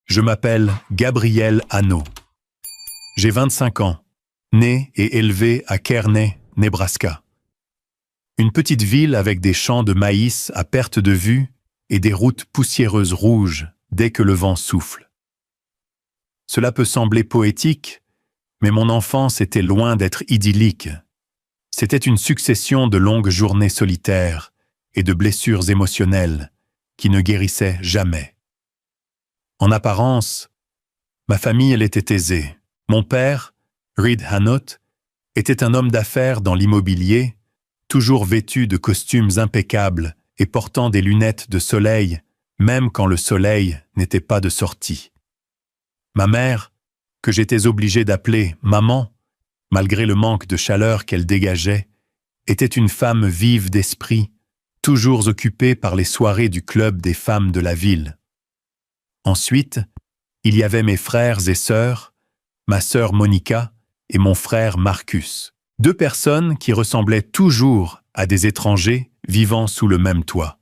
Je m'appelle Gabriel Hanno. J'ai 25 ans, né et élevé à Kearney, Nebraska. Une petite ville avec des champs de maïs à perte de vue et des routes poussiéreuses rouges dès que le vent souffle. Cela peut sembler poétique, mais mon enfance était loin d'être idyllique. C'était une succession de longues journées solitaires et de blessures émotionnelles qui ne guérissaient jamais. En apparence, ma famille elle était aisée. Mon père, Reed Hanno, était un homme d'affaires dans l'immobilier, toujours vêtu de costumes impeccables et portant des lunettes de soleil, même quand le soleil n'était pas de sortie. Ma mère, que j'étais obligé d'appeler « maman », malgré le manque de chaleur qu'elle dégageait, était une femme vive d'esprit, toujours occupée par les soirées du club des femmes de la ville. Ensuite, il y avait mes frères et sœurs, ma sœur Monica et mon frère Marcus, deux personnes qui ressemblaient toujours à des étrangers vivant sous le même toit.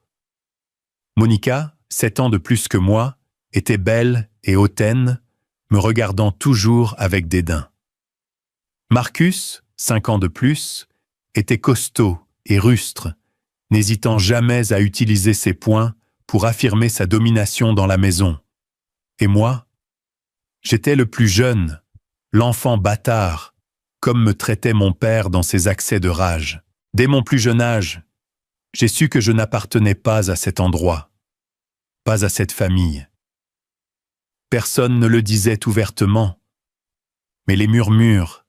Monica, 7 ans de plus que moi, était belle et hautaine, me regardant toujours avec dédain. Marcus, 5 ans de plus, était costaud et rustre, n'hésitant jamais à utiliser ses poings pour affirmer sa domination dans la maison. Et moi, j'étais le plus jeune, l'enfant bâtard, comme me traitait mon père dans ses accès de rage. Dès mon plus jeune âge, j'ai su que je n'appartenais pas à cet endroit, pas à cette famille. Personne ne le disait ouvertement, mais les murmures,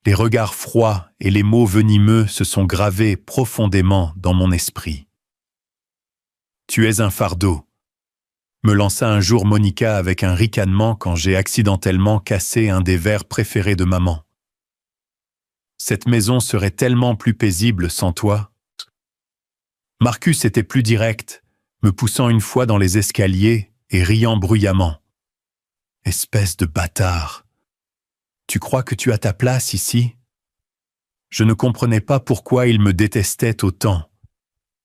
les regards froids et les mots venimeux se sont gravés profondément dans mon esprit. « Tu es un fardeau », me lança un jour Monica avec un ricanement quand j'ai accidentellement cassé un des verres préférés de maman. « Cette maison serait tellement plus paisible sans toi. » Marcus était plus direct, me poussant une fois dans les escaliers et riant bruyamment. « Espèce de bâtard! Tu crois que tu as ta place ici ?» Je ne comprenais pas pourquoi il me détestait autant.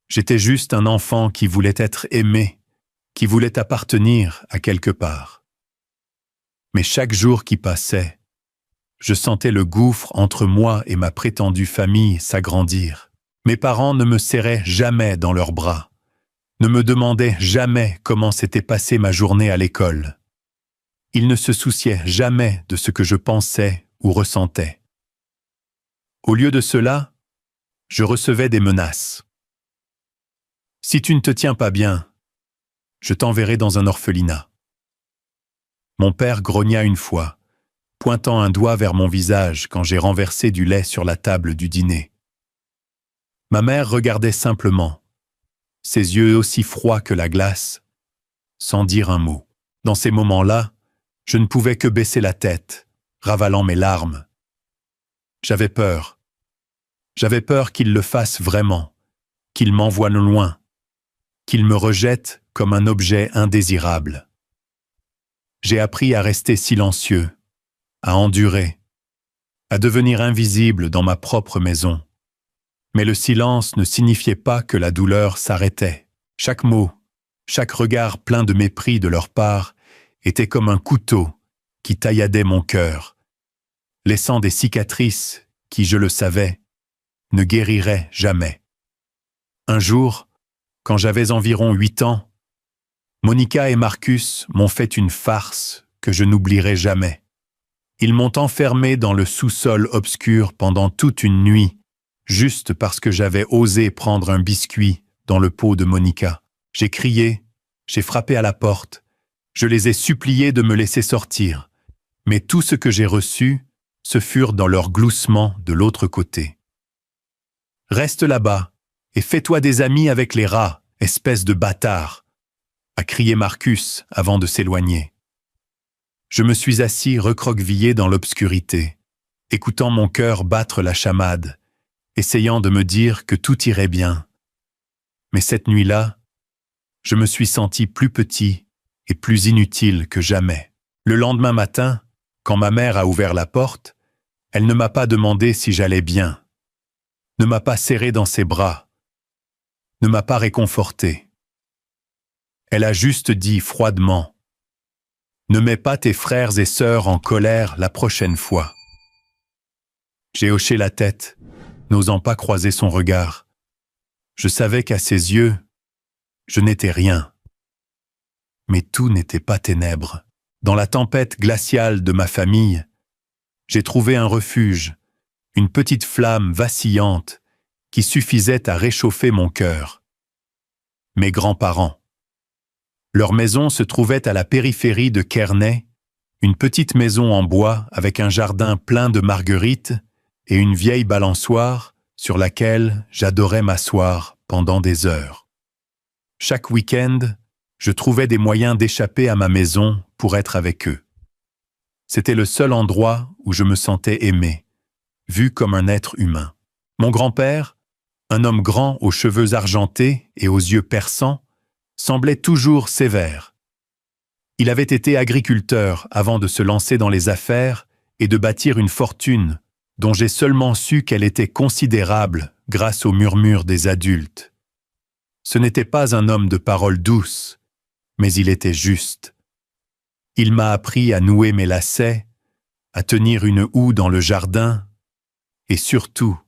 J'étais juste un enfant qui voulait être aimé, qui voulait appartenir à quelque part. Mais chaque jour qui passait, je sentais le gouffre entre moi et ma prétendue famille s'agrandir. Mes parents ne me serraient jamais dans leurs bras, ne me demandaient jamais comment s'était passée ma journée à l'école. Ils ne se souciaient jamais de ce que je pensais ou ressentais. Au lieu de cela, je recevais des menaces. « Si tu ne te tiens pas bien, je t'enverrai dans un orphelinat. » Mon père grogna une fois, pointant un doigt vers mon visage quand j'ai renversé du lait sur la table du dîner. Ma mère regardait simplement, ses yeux aussi froids que la glace, sans dire un mot. Dans ces moments-là, je ne pouvais que baisser la tête, ravalant mes larmes. J'avais peur. J'avais peur qu'il le fasse vraiment, qu'il m'envoie loin, qu'il me rejette comme un objet indésirable. J'ai appris à rester silencieux, à endurer, à devenir invisible dans ma propre maison. Mais le silence ne signifiait pas que la douleur s'arrêtait. Chaque mot, chaque regard plein de mépris de leur part était comme un couteau qui tailladait mon cœur, laissant des cicatrices qui, je le savais, ne guériraient jamais. Un jour, quand j'avais environ 8 ans, Monica et Marcus m'ont fait une farce que je n'oublierai jamais. Ils m'ont enfermé dans le sous-sol obscur pendant toute une nuit, juste parce que j'avais osé prendre un biscuit dans le pot de Monica. J'ai crié, j'ai frappé à la porte, je les ai suppliés de me laisser sortir, mais tout ce que j'ai reçu, ce furent dans leurs gloussements de l'autre côté. « Reste là-bas et fais-toi des amis avec les rats, espèce de bâtard !» a crié Marcus avant de s'éloigner. Je me suis assis recroquevillé dans l'obscurité, écoutant mon cœur battre la chamade, essayant de me dire que tout irait bien. Mais cette nuit-là, je me suis senti plus petit et plus inutile que jamais. Le lendemain matin, quand ma mère a ouvert la porte, elle ne m'a pas demandé si j'allais bien, ne m'a pas serré dans ses bras, ne m'a pas réconforté. Elle a juste dit froidement Ne mets pas tes frères et sœurs en colère la prochaine fois. J'ai hoché la tête, n'osant pas croiser son regard. Je savais qu'à ses yeux, je n'étais rien. Mais tout n'était pas ténèbres. Dans la tempête glaciale de ma famille, j'ai trouvé un refuge, une petite flamme vacillante qui suffisait à réchauffer mon cœur. Mes grands-parents. Leur maison se trouvait à la périphérie de Kerney, une petite maison en bois avec un jardin plein de marguerites et une vieille balançoire sur laquelle j'adorais m'asseoir pendant des heures. Chaque week-end, je trouvais des moyens d'échapper à ma maison pour être avec eux. C'était le seul endroit où je me sentais aimé, vu comme un être humain. Mon grand-père, un homme grand aux cheveux argentés et aux yeux perçants, semblait toujours sévère. Il avait été agriculteur avant de se lancer dans les affaires et de bâtir une fortune dont j'ai seulement su qu'elle était considérable grâce aux murmures des adultes. Ce n'était pas un homme de paroles douces, mais il était juste. Il m'a appris à nouer mes lacets, à tenir une houe dans le jardin, et surtout,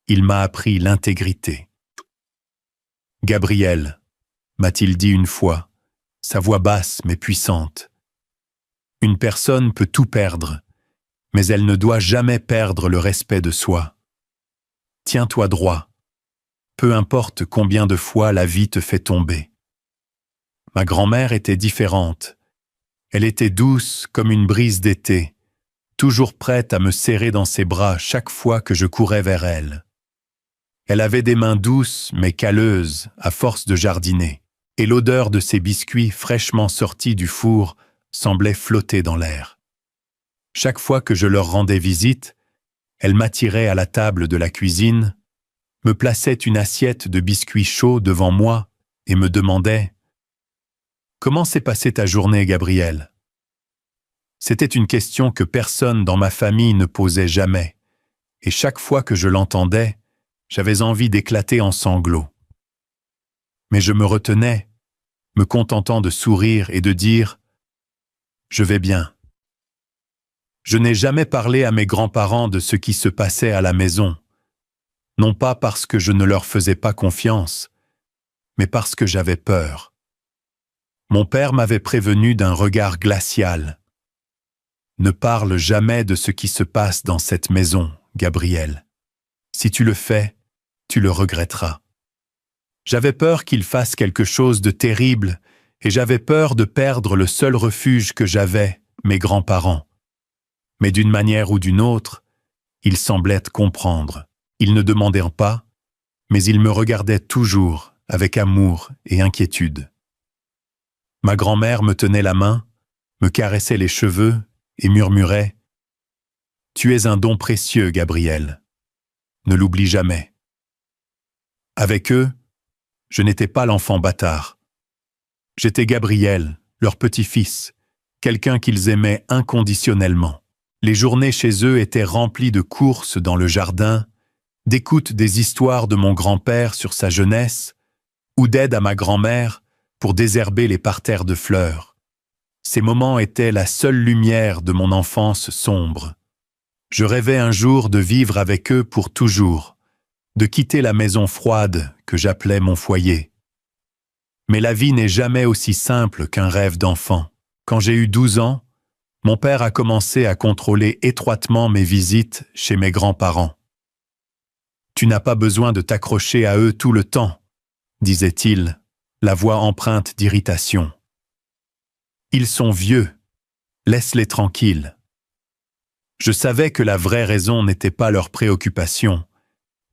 il m'a appris l'intégrité. « Gabriel », m'a-t-il dit une fois, sa voix basse mais puissante. « Une personne peut tout perdre, mais elle ne doit jamais perdre le respect de soi. Tiens-toi droit, peu importe combien de fois la vie te fait tomber. » Ma grand-mère était différente. Elle était douce comme une brise d'été, toujours prête à me serrer dans ses bras chaque fois que je courais vers elle. Elle avait des mains douces mais calleuses à force de jardiner, et l'odeur de ses biscuits fraîchement sortis du four semblait flotter dans l'air. Chaque fois que je leur rendais visite, elle m'attirait à la table de la cuisine, me plaçait une assiette de biscuits chauds devant moi et me demandait « Comment s'est passée ta journée, Gabriel ?» C'était une question que personne dans ma famille ne posait jamais, et chaque fois que je l'entendais, j'avais envie d'éclater en sanglots. Mais je me retenais, me contentant de sourire et de dire « Je vais bien ». Je n'ai jamais parlé à mes grands-parents de ce qui se passait à la maison, non pas parce que je ne leur faisais pas confiance, mais parce que j'avais peur. Mon père m'avait prévenu d'un regard glacial. « Ne parle jamais de ce qui se passe dans cette maison, Gabriel. Si tu le fais, tu le regretteras. » J'avais peur qu'il fasse quelque chose de terrible et j'avais peur de perdre le seul refuge que j'avais, mes grands-parents. Mais d'une manière ou d'une autre, ils semblaient comprendre. Ils ne demandaient pas, mais ils me regardaient toujours avec amour et inquiétude. Ma grand-mère me tenait la main, me caressait les cheveux et murmurait « Tu es un don précieux, Gabriel. Ne l'oublie jamais. » Avec eux, je n'étais pas l'enfant bâtard. J'étais Gabriel, leur petit-fils, quelqu'un qu'ils aimaient inconditionnellement. Les journées chez eux étaient remplies de courses dans le jardin, d'écoute des histoires de mon grand-père sur sa jeunesse, ou d'aide à ma grand-mère pour désherber les parterres de fleurs. Ces moments étaient la seule lumière de mon enfance sombre. Je rêvais un jour de vivre avec eux pour toujours, de quitter la maison froide que j'appelais mon foyer. Mais la vie n'est jamais aussi simple qu'un rêve d'enfant. Quand j'ai eu 12 ans, mon père a commencé à contrôler étroitement mes visites chez mes grands-parents. « Tu n'as pas besoin de t'accrocher à eux tout le temps, » disait-il, la voix empreinte d'irritation. « Ils sont vieux, laisse-les tranquilles. » Je savais que la vraie raison n'était pas leur préoccupation,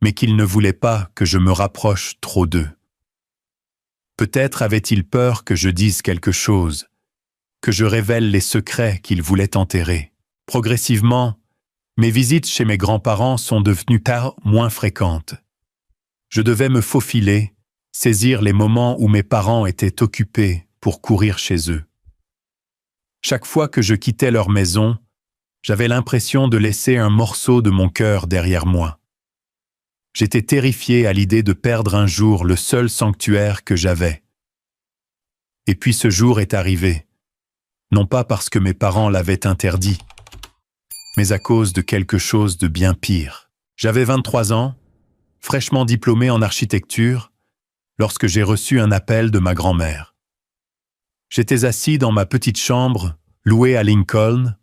mais qu'ils ne voulaient pas que je me rapproche trop d'eux. Peut-être avaient-ils peur que je dise quelque chose, que je révèle les secrets qu'ils voulaient enterrer. Progressivement, mes visites chez mes grands-parents sont devenues moins fréquentes. Je devais me faufiler, saisir les moments où mes parents étaient occupés pour courir chez eux. Chaque fois que je quittais leur maison, j'avais l'impression de laisser un morceau de mon cœur derrière moi. J'étais terrifié à l'idée de perdre un jour le seul sanctuaire que j'avais. Et puis ce jour est arrivé. non pas parce que mes parents l'avaient interdit, mais à cause de quelque chose de bien pire. J'avais 23 ans, fraîchement diplômé en architecture, lorsque j'ai reçu un appel de ma grand-mère. J'étais assis dans ma petite chambre, louée à Lincoln,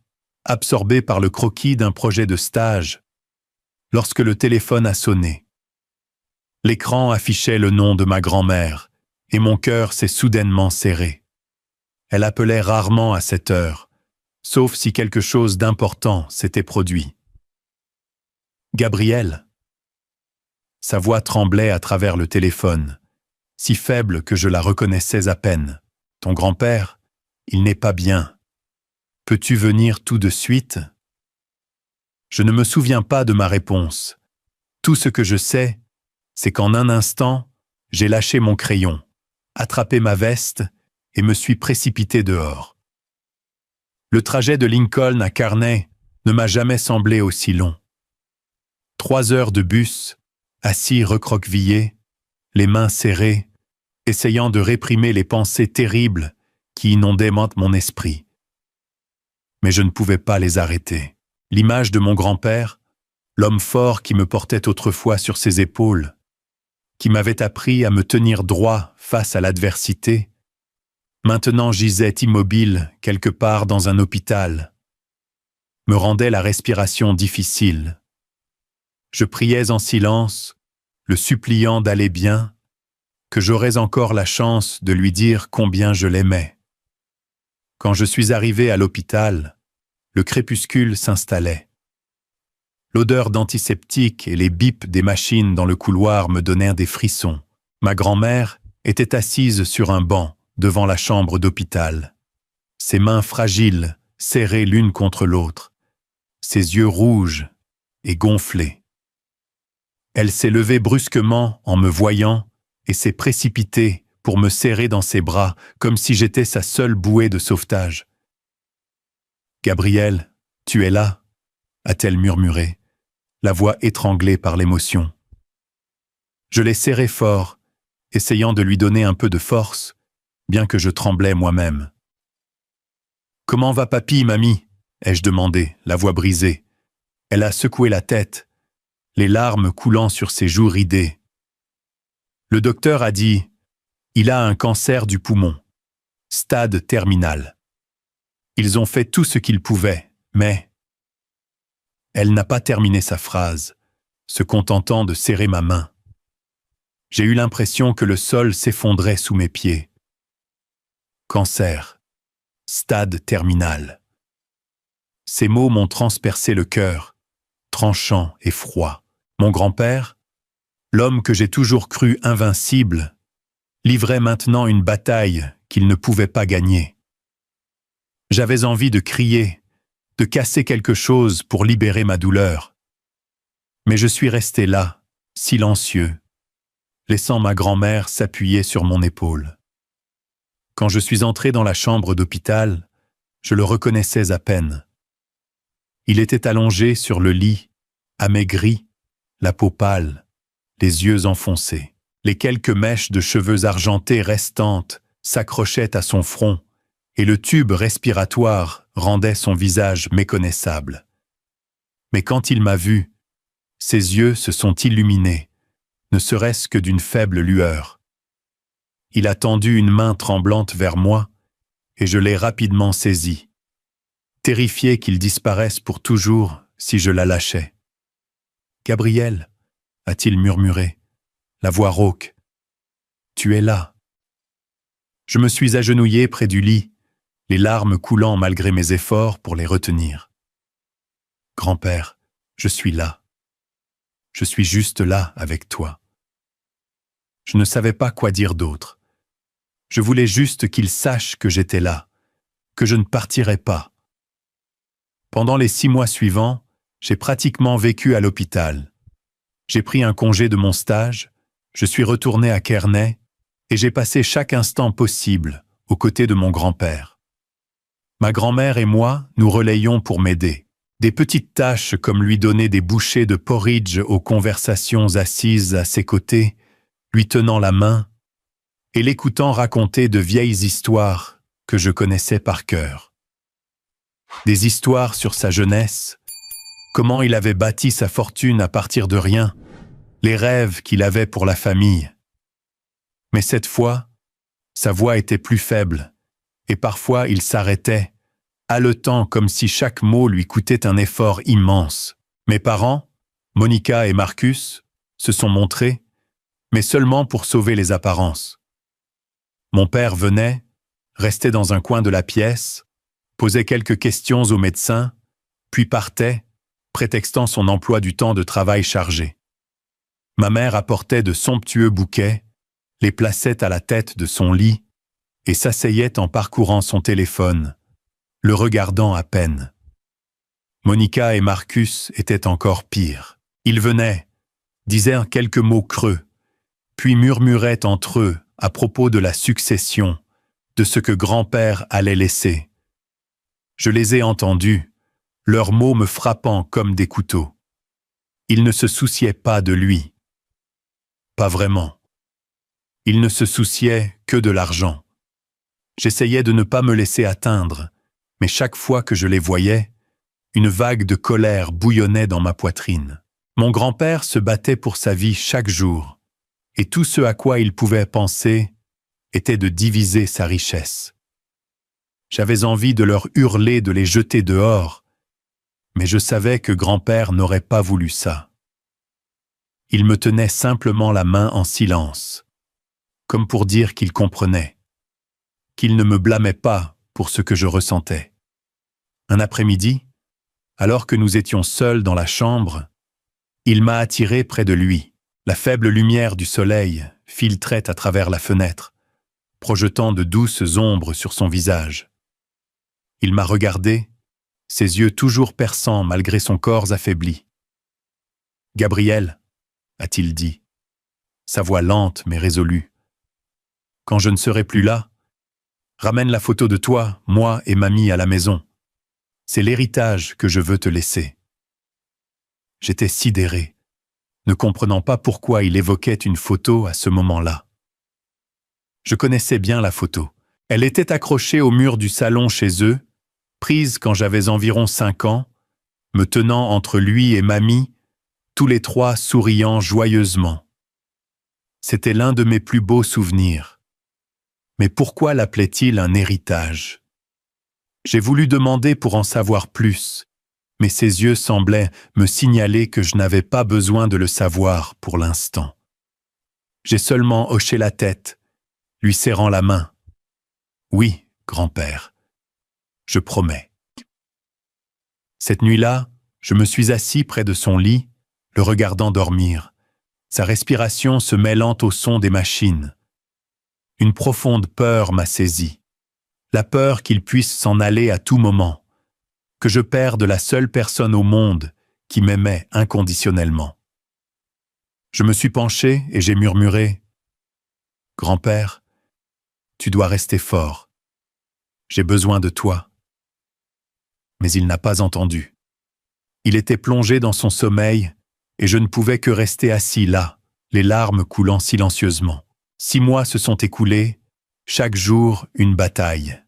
absorbé par le croquis d'un projet de stage, lorsque le téléphone a sonné. L'écran affichait le nom de ma grand-mère, et mon cœur s'est soudainement serré. Elle appelait rarement à cette heure, sauf si quelque chose d'important s'était produit. Gabriel. Sa voix tremblait à travers le téléphone, si faible que je la reconnaissais à peine. Ton grand-père, il n'est pas bien. Peux-tu venir tout de suite? Je ne me souviens pas de ma réponse. Tout ce que je sais, c'est qu'en un instant, j'ai lâché mon crayon, attrapé ma veste et me suis précipité dehors. Le trajet de Lincoln à Kearney ne m'a jamais semblé aussi long. 3 heures de bus, assis recroquevillé, les mains serrées, essayant de réprimer les pensées terribles qui inondaient mon esprit. Mais je ne pouvais pas les arrêter. L'image de mon grand-père, l'homme fort qui me portait autrefois sur ses épaules, qui m'avait appris à me tenir droit face à l'adversité, maintenant gisait immobile quelque part dans un hôpital, me rendait la respiration difficile. Je priais en silence, le suppliant d'aller bien, que j'aurais encore la chance de lui dire combien je l'aimais. Quand je suis arrivé à l'hôpital, le crépuscule s'installait. L'odeur d'antiseptique et les bips des machines dans le couloir me donnèrent des frissons. Ma grand-mère était assise sur un banc devant la chambre d'hôpital. Ses mains fragiles, serrées l'une contre l'autre, ses yeux rouges et gonflés. Elle s'est levée brusquement en me voyant et s'est précipitée pour me serrer dans ses bras comme si j'étais sa seule bouée de sauvetage. « Gabriel, tu es là ?» a-t-elle murmuré, la voix étranglée par l'émotion. Je l'ai serré fort, essayant de lui donner un peu de force, bien que je tremblais moi-même. « Comment va papy, mamie ?» ai-je demandé, la voix brisée. Elle a secoué la tête, les larmes coulant sur ses joues ridées. Le docteur a dit « Il a un cancer du poumon, stade terminal. Ils ont fait tout ce qu'ils pouvaient, mais... » Elle n'a pas terminé sa phrase, se contentant de serrer ma main. J'ai eu l'impression que le sol s'effondrait sous mes pieds. Cancer, stade terminal. Ces mots m'ont transpercé le cœur, tranchant et froid. Mon grand-père, l'homme que j'ai toujours cru invincible, livrait maintenant une bataille qu'il ne pouvait pas gagner. J'avais envie de crier, de casser quelque chose pour libérer ma douleur. Mais je suis resté là, silencieux, laissant ma grand-mère s'appuyer sur mon épaule. Quand je suis entré dans la chambre d'hôpital, je le reconnaissais à peine. Il était allongé sur le lit, amaigri, la peau pâle, les yeux enfoncés. Les quelques mèches de cheveux argentés restantes s'accrochaient à son front, et le tube respiratoire rendait son visage méconnaissable. Mais quand il m'a vu, ses yeux se sont illuminés, ne serait-ce que d'une faible lueur. Il a tendu une main tremblante vers moi, et je l'ai rapidement saisie, terrifié qu'il disparaisse pour toujours si je la lâchais. « Gabriel » a-t-il murmuré, la voix rauque. « Tu es là. » Je me suis agenouillé près du lit, les larmes coulant malgré mes efforts pour les retenir. « Grand-père, je suis là. Je suis juste là avec toi. » Je ne savais pas quoi dire d'autre. Je voulais juste qu'il sache que j'étais là, que je ne partirais pas. Pendant les 6 mois suivants, j'ai pratiquement vécu à l'hôpital. J'ai pris un congé de mon stage, je suis retourné à Kearney et j'ai passé chaque instant possible aux côtés de mon grand-père. Ma grand-mère et moi nous relayions pour m'aider. Des petites tâches comme lui donner des bouchées de porridge aux conversations assises à ses côtés, lui tenant la main, et l'écoutant raconter de vieilles histoires que je connaissais par cœur. Des histoires sur sa jeunesse, comment il avait bâti sa fortune à partir de rien, les rêves qu'il avait pour la famille. Mais cette fois, sa voix était plus faible, et parfois il s'arrêtait, haletant comme si chaque mot lui coûtait un effort immense. Mes parents, Monica et Marcus, se sont montrés, mais seulement pour sauver les apparences. Mon père venait, restait dans un coin de la pièce, posait quelques questions au médecin, puis partait, prétextant son emploi du temps de travail chargé. Ma mère apportait de somptueux bouquets, les plaçait à la tête de son lit et s'asseyait en parcourant son téléphone, le regardant à peine. Monica et Marcus étaient encore pires. Ils venaient, disaient quelques mots creux, puis murmuraient entre eux à propos de la succession, de ce que grand-père allait laisser. Je les ai entendus, leurs mots me frappant comme des couteaux. Ils ne se souciaient pas de lui. Pas vraiment. Ils ne se souciaient que de l'argent. J'essayais de ne pas me laisser atteindre, mais chaque fois que je les voyais, une vague de colère bouillonnait dans ma poitrine. Mon grand-père se battait pour sa vie chaque jour, et tout ce à quoi il pouvait penser était de diviser sa richesse. J'avais envie de leur hurler de les jeter dehors, mais je savais que grand-père n'aurait pas voulu ça. Il me tenait simplement la main en silence, comme pour dire qu'il comprenait, qu'il ne me blâmait pas pour ce que je ressentais. Un après-midi, alors que nous étions seuls dans la chambre, il m'a attiré près de lui. La faible lumière du soleil filtrait à travers la fenêtre, projetant de douces ombres sur son visage. Il m'a regardé, ses yeux toujours perçants malgré son corps affaibli. « Gabriel » a-t-il dit, sa voix lente mais résolue. « Quand je ne serai plus là, ramène la photo de toi, moi et mamie à la maison. C'est l'héritage que je veux te laisser. » J'étais sidéré, ne comprenant pas pourquoi il évoquait une photo à ce moment-là. Je connaissais bien la photo. Elle était accrochée au mur du salon chez eux, prise quand j'avais environ 5 ans, me tenant entre lui et mamie, tous les trois souriant joyeusement. C'était l'un de mes plus beaux souvenirs. Mais pourquoi l'appelait-il un héritage? J'ai voulu demander pour en savoir plus, mais ses yeux semblaient me signaler que je n'avais pas besoin de le savoir pour l'instant. J'ai seulement hoché la tête, lui serrant la main. « Oui, grand-père, je promets. » Cette nuit-là, je me suis assis près de son lit, le regardant dormir, sa respiration se mêlant au son des machines. Une profonde peur m'a saisi, la peur qu'il puisse s'en aller à tout moment, que je perde la seule personne au monde qui m'aimait inconditionnellement. Je me suis penché et j'ai murmuré « Grand-père, tu dois rester fort. J'ai besoin de toi. » Mais il n'a pas entendu. Il était plongé dans son sommeil et je ne pouvais que rester assis là, les larmes coulant silencieusement. 6 mois se sont écoulés, chaque jour une bataille.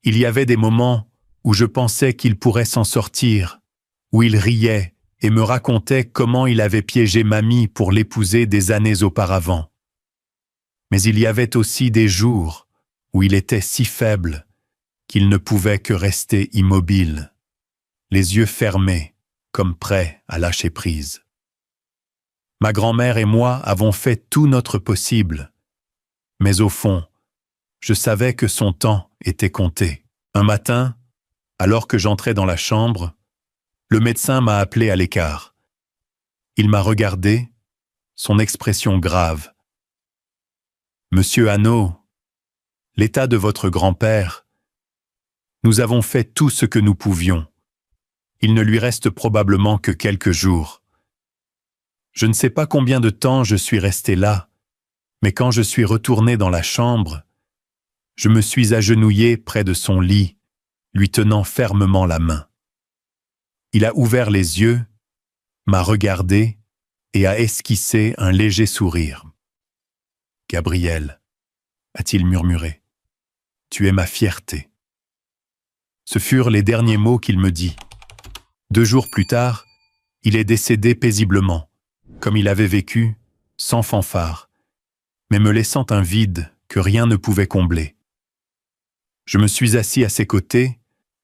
Il y avait des moments où je pensais qu'il pourrait s'en sortir, où il riait et me racontait comment il avait piégé mamie pour l'épouser des années auparavant. Mais il y avait aussi des jours où il était si faible qu'il ne pouvait que rester immobile, les yeux fermés, comme prêt à lâcher prise. Ma grand-mère et moi avons fait tout notre possible, mais au fond, je savais que son temps était compté. Un matin, alors que j'entrais dans la chambre, le médecin m'a appelé à l'écart. Il m'a regardé, son expression grave. « Monsieur Hanaud, l'état de votre grand-père, nous avons fait tout ce que nous pouvions. Il ne lui reste probablement que quelques jours. Je ne sais pas combien de temps je suis resté là, mais quand je suis retourné dans la chambre, je me suis agenouillé près de son lit, lui tenant fermement la main. Il a ouvert les yeux, m'a regardé et a esquissé un léger sourire. « Gabriel, a-t-il murmuré, tu es ma fierté. » Ce furent les derniers mots qu'il me dit. 2 jours plus tard, il est décédé paisiblement, comme il avait vécu, sans fanfare, mais me laissant un vide que rien ne pouvait combler. Je me suis assis à ses côtés,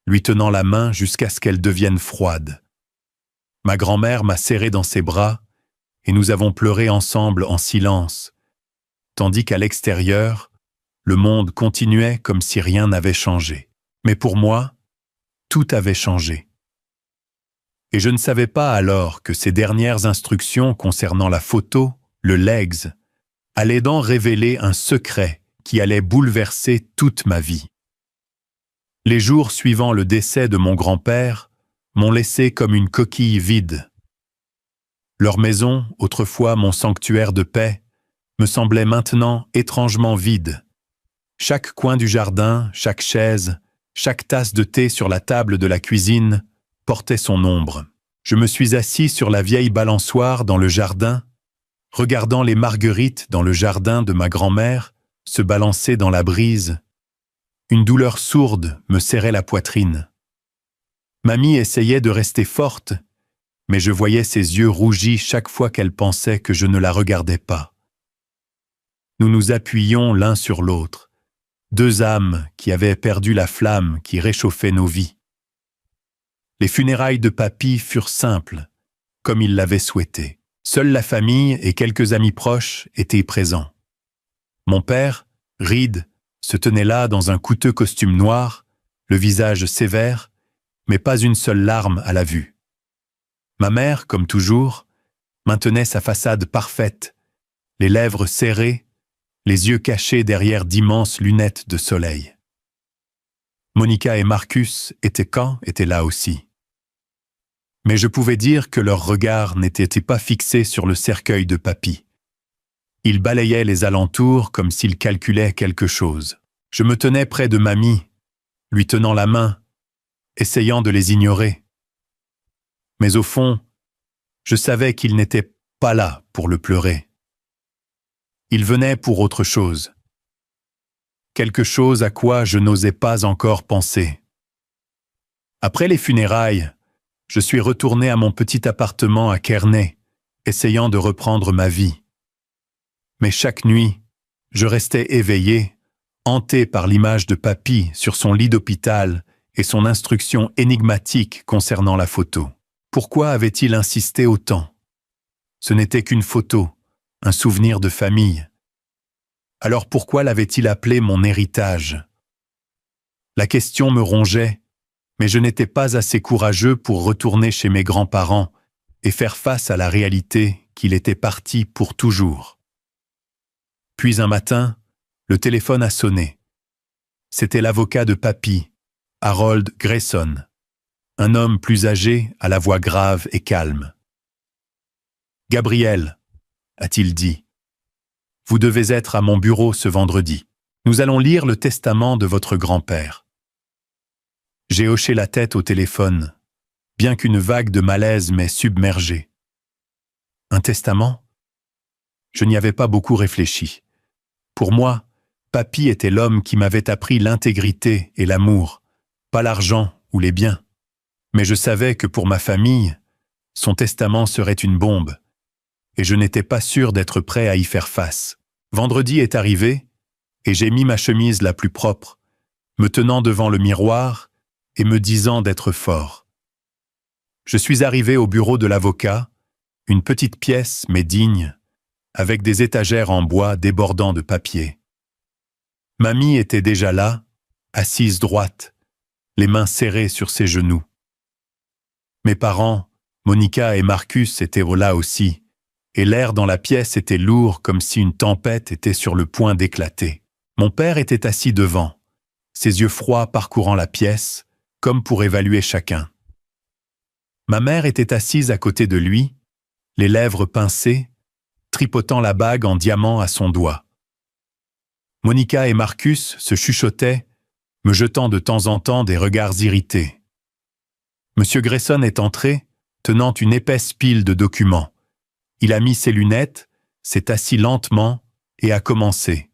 lui tenant la main jusqu'à ce qu'elle devienne froide. Ma grand-mère m'a serré dans ses bras et nous avons pleuré ensemble en silence, tandis qu'à l'extérieur, le monde continuait comme si rien n'avait changé. Mais pour moi, tout avait changé. Et je ne savais pas alors que ces dernières instructions concernant la photo, le legs, allaient donc révéler un secret qui allait bouleverser toute ma vie. Les jours suivant le décès de mon grand-père m'ont laissé comme une coquille vide. Leur maison, autrefois mon sanctuaire de paix, me semblait maintenant étrangement vide. Chaque coin du jardin, chaque chaise, chaque tasse de thé sur la table de la cuisine portait son ombre. Je me suis assis sur la vieille balançoire dans le jardin, regardant les marguerites dans le jardin de ma grand-mère se balancer dans la brise. Une douleur sourde me serrait la poitrine. Mamie essayait de rester forte, mais je voyais ses yeux rougis chaque fois qu'elle pensait que je ne la regardais pas. Nous nous appuyions l'un sur l'autre, 2 âmes qui avaient perdu la flamme qui réchauffait nos vies. Les funérailles de papy furent simples, comme il l'avait souhaité. Seule la famille et quelques amis proches étaient présents. Mon père, ride, se tenait là dans un coûteux costume noir, le visage sévère, mais pas une seule larme à la vue. Ma mère, comme toujours, maintenait sa façade parfaite, les lèvres serrées, les yeux cachés derrière d'immenses lunettes de soleil. Monica et Marcus étaient là aussi. Mais je pouvais dire que leur regard n'était pas fixé sur le cercueil de papy. Ils balayaient les alentours comme s'ils calculaient quelque chose. Je me tenais près de mamie, lui tenant la main, essayant de les ignorer. Mais au fond, je savais qu'ils n'étaient pas là pour le pleurer. Ils venaient pour autre chose. Quelque chose à quoi je n'osais pas encore penser. Après les funérailles, je suis retourné à mon petit appartement à Kearney, essayant de reprendre ma vie. Mais chaque nuit, je restais éveillé, hanté par l'image de papy sur son lit d'hôpital et son instruction énigmatique concernant la photo. Pourquoi avait-il insisté autant? Ce n'était qu'une photo, un souvenir de famille. Alors pourquoi l'avait-il appelé mon héritage? La question me rongeait, mais je n'étais pas assez courageux pour retourner chez mes grands-parents et faire face à la réalité qu'il était parti pour toujours. Puis un matin, le téléphone a sonné. C'était l'avocat de papy, Harold Grayson, un homme plus âgé à la voix grave et calme. « Gabriel, a-t-il dit, vous devez être à mon bureau ce vendredi. Nous allons lire le testament de votre grand-père. » J'ai hoché la tête au téléphone, bien qu'une vague de malaise m'ait submergé. Un testament? Je n'y avais pas beaucoup réfléchi. Pour moi, papy était l'homme qui m'avait appris l'intégrité et l'amour, pas l'argent ou les biens. Mais je savais que pour ma famille, son testament serait une bombe, et je n'étais pas sûr d'être prêt à y faire face. Vendredi est arrivé, et j'ai mis ma chemise la plus propre, me tenant devant le miroir et me disant d'être fort. Je suis arrivé au bureau de l'avocat, une petite pièce mais digne, avec des étagères en bois débordant de papier. Mamie était déjà là, assise droite, les mains serrées sur ses genoux. Mes parents, Monica et Marcus, étaient là aussi, et l'air dans la pièce était lourd comme si une tempête était sur le point d'éclater. Mon père était assis devant, ses yeux froids parcourant la pièce, comme pour évaluer chacun. Ma mère était assise à côté de lui, les lèvres pincées, tripotant la bague en diamant à son doigt. Monica et Marcus se chuchotaient, me jetant de temps en temps des regards irrités. Monsieur Grayson est entré, tenant une épaisse pile de documents. Il a mis ses lunettes, s'est assis lentement et a commencé.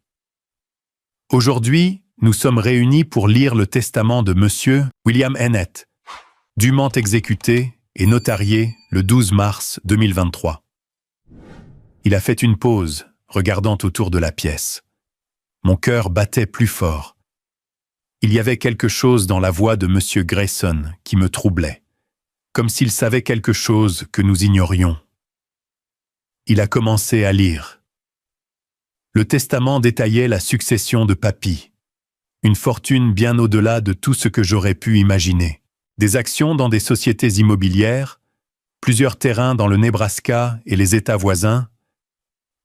Aujourd'hui, nous sommes réunis pour lire le testament de Monsieur William Hennett, dûment exécuté et notarié le 12 mars 2023. Il a fait une pause, regardant autour de la pièce. Mon cœur battait plus fort. Il y avait quelque chose dans la voix de Monsieur Grayson qui me troublait, comme s'il savait quelque chose que nous ignorions. Il a commencé à lire. Le testament détaillait la succession de Papy, une fortune bien au-delà de tout ce que j'aurais pu imaginer. Des actions dans des sociétés immobilières, plusieurs terrains dans le Nebraska et les États voisins,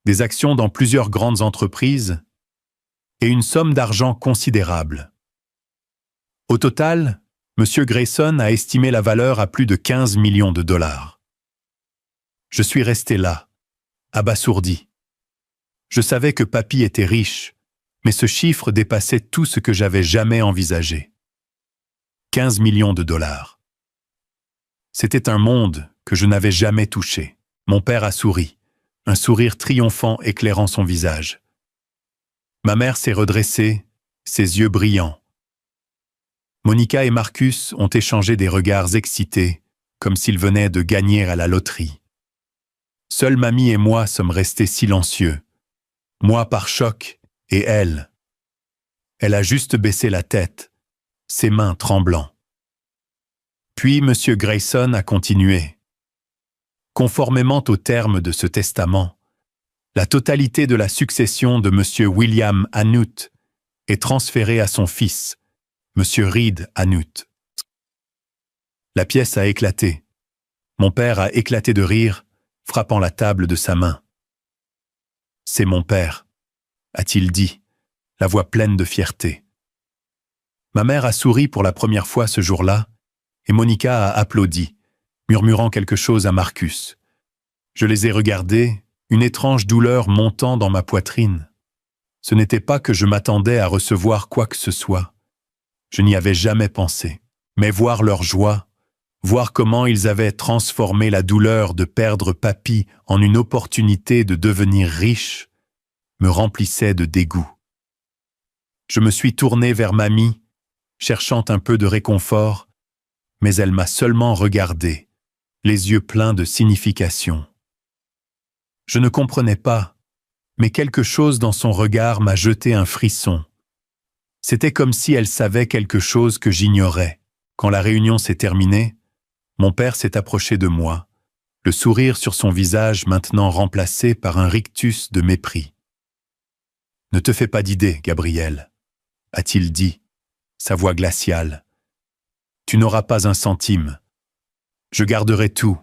des actions dans plusieurs grandes entreprises et une somme d'argent considérable. Au total, M. Grayson a estimé la valeur à plus de 15 millions de dollars. Je suis resté là, abasourdi. Je savais que Papy était riche, mais ce chiffre dépassait tout ce que j'avais jamais envisagé. 15 millions de dollars. C'était un monde que je n'avais jamais touché. Mon père a souri, un sourire triomphant éclairant son visage. Ma mère s'est redressée, ses yeux brillants. Monica et Marcus ont échangé des regards excités, comme s'ils venaient de gagner à la loterie. Seuls Mamie et moi sommes restés silencieux, moi par choc et elle. Elle a juste baissé la tête, ses mains tremblant. Puis M. Grayson a continué. Conformément aux termes de ce testament, la totalité de la succession de M. William Hannut est transférée à son fils, M. Reed Hannut. La pièce a éclaté. Mon père a éclaté de rire, frappant la table de sa main. « C'est mon père », a-t-il dit, la voix pleine de fierté. Ma mère a souri pour la première fois ce jour-là, et Monica a applaudi, murmurant quelque chose à Marcus. Je les ai regardés, une étrange douleur montant dans ma poitrine. Ce n'était pas que je m'attendais à recevoir quoi que ce soit. Je n'y avais jamais pensé. Mais voir leur joie, voir comment ils avaient transformé la douleur de perdre Papy en une opportunité de devenir riche, me remplissait de dégoût. Je me suis tourné vers Mamie, cherchant un peu de réconfort, mais elle m'a seulement regardé, les yeux pleins de signification. Je ne comprenais pas, mais quelque chose dans son regard m'a jeté un frisson. C'était comme si elle savait quelque chose que j'ignorais. Quand la réunion s'est terminée, mon père s'est approché de moi, le sourire sur son visage maintenant remplacé par un rictus de mépris. « Ne te fais pas d'idée, Gabriel, » a-t-il dit, sa voix glaciale. « Tu n'auras pas un centime. Je garderai tout.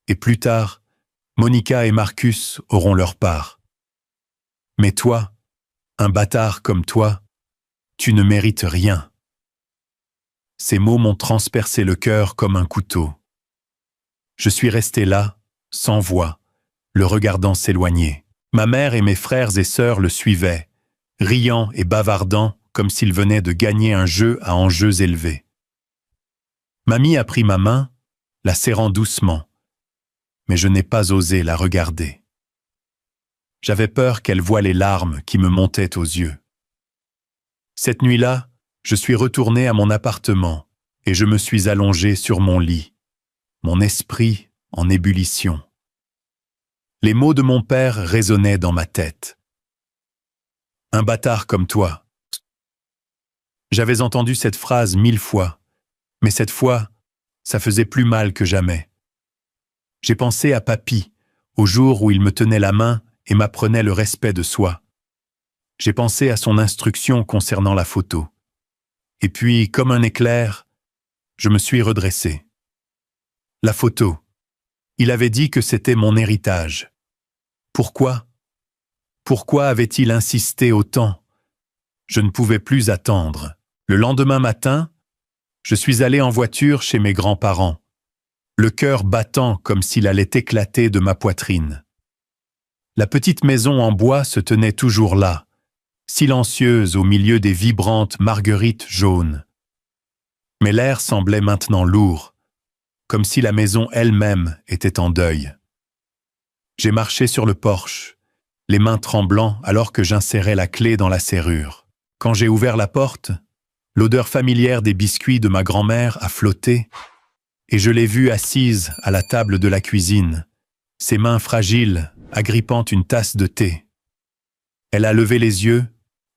Et plus tard, Monica et Marcus auront leur part. Mais toi, un bâtard comme toi, tu ne mérites rien. » Ces mots m'ont transpercé le cœur comme un couteau. Je suis resté là, sans voix, le regardant s'éloigner. Ma mère et mes frères et sœurs le suivaient, riant et bavardant comme s'ils venaient de gagner un jeu à enjeux élevés. Mamie a pris ma main, la serrant doucement, mais je n'ai pas osé la regarder. J'avais peur qu'elle voie les larmes qui me montaient aux yeux. Cette nuit-là, je suis retourné à mon appartement et je me suis allongé sur mon lit, mon esprit en ébullition. Les mots de mon père résonnaient dans ma tête. « Un bâtard comme toi. » J'avais entendu cette phrase 1000 fois, mais cette fois, ça faisait plus mal que jamais. J'ai pensé à Papy, au jour où il me tenait la main et m'apprenait le respect de soi. J'ai pensé à son instruction concernant la photo. Et puis, comme un éclair, je me suis redressé. La photo. Il avait dit que c'était mon héritage. Pourquoi? Pourquoi avait-il insisté autant? Je ne pouvais plus attendre. Le lendemain matin, je suis allé en voiture chez mes grands-parents, le cœur battant comme s'il allait éclater de ma poitrine. La petite maison en bois se tenait toujours là, silencieuse au milieu des vibrantes marguerites jaunes. Mais l'air semblait maintenant lourd, comme si la maison elle-même était en deuil. J'ai marché sur le porche, les mains tremblant alors que j'insérais la clé dans la serrure. Quand j'ai ouvert la porte, l'odeur familière des biscuits de ma grand-mère a flotté, et je l'ai vue assise à la table de la cuisine, ses mains fragiles agrippant une tasse de thé. Elle a levé les yeux,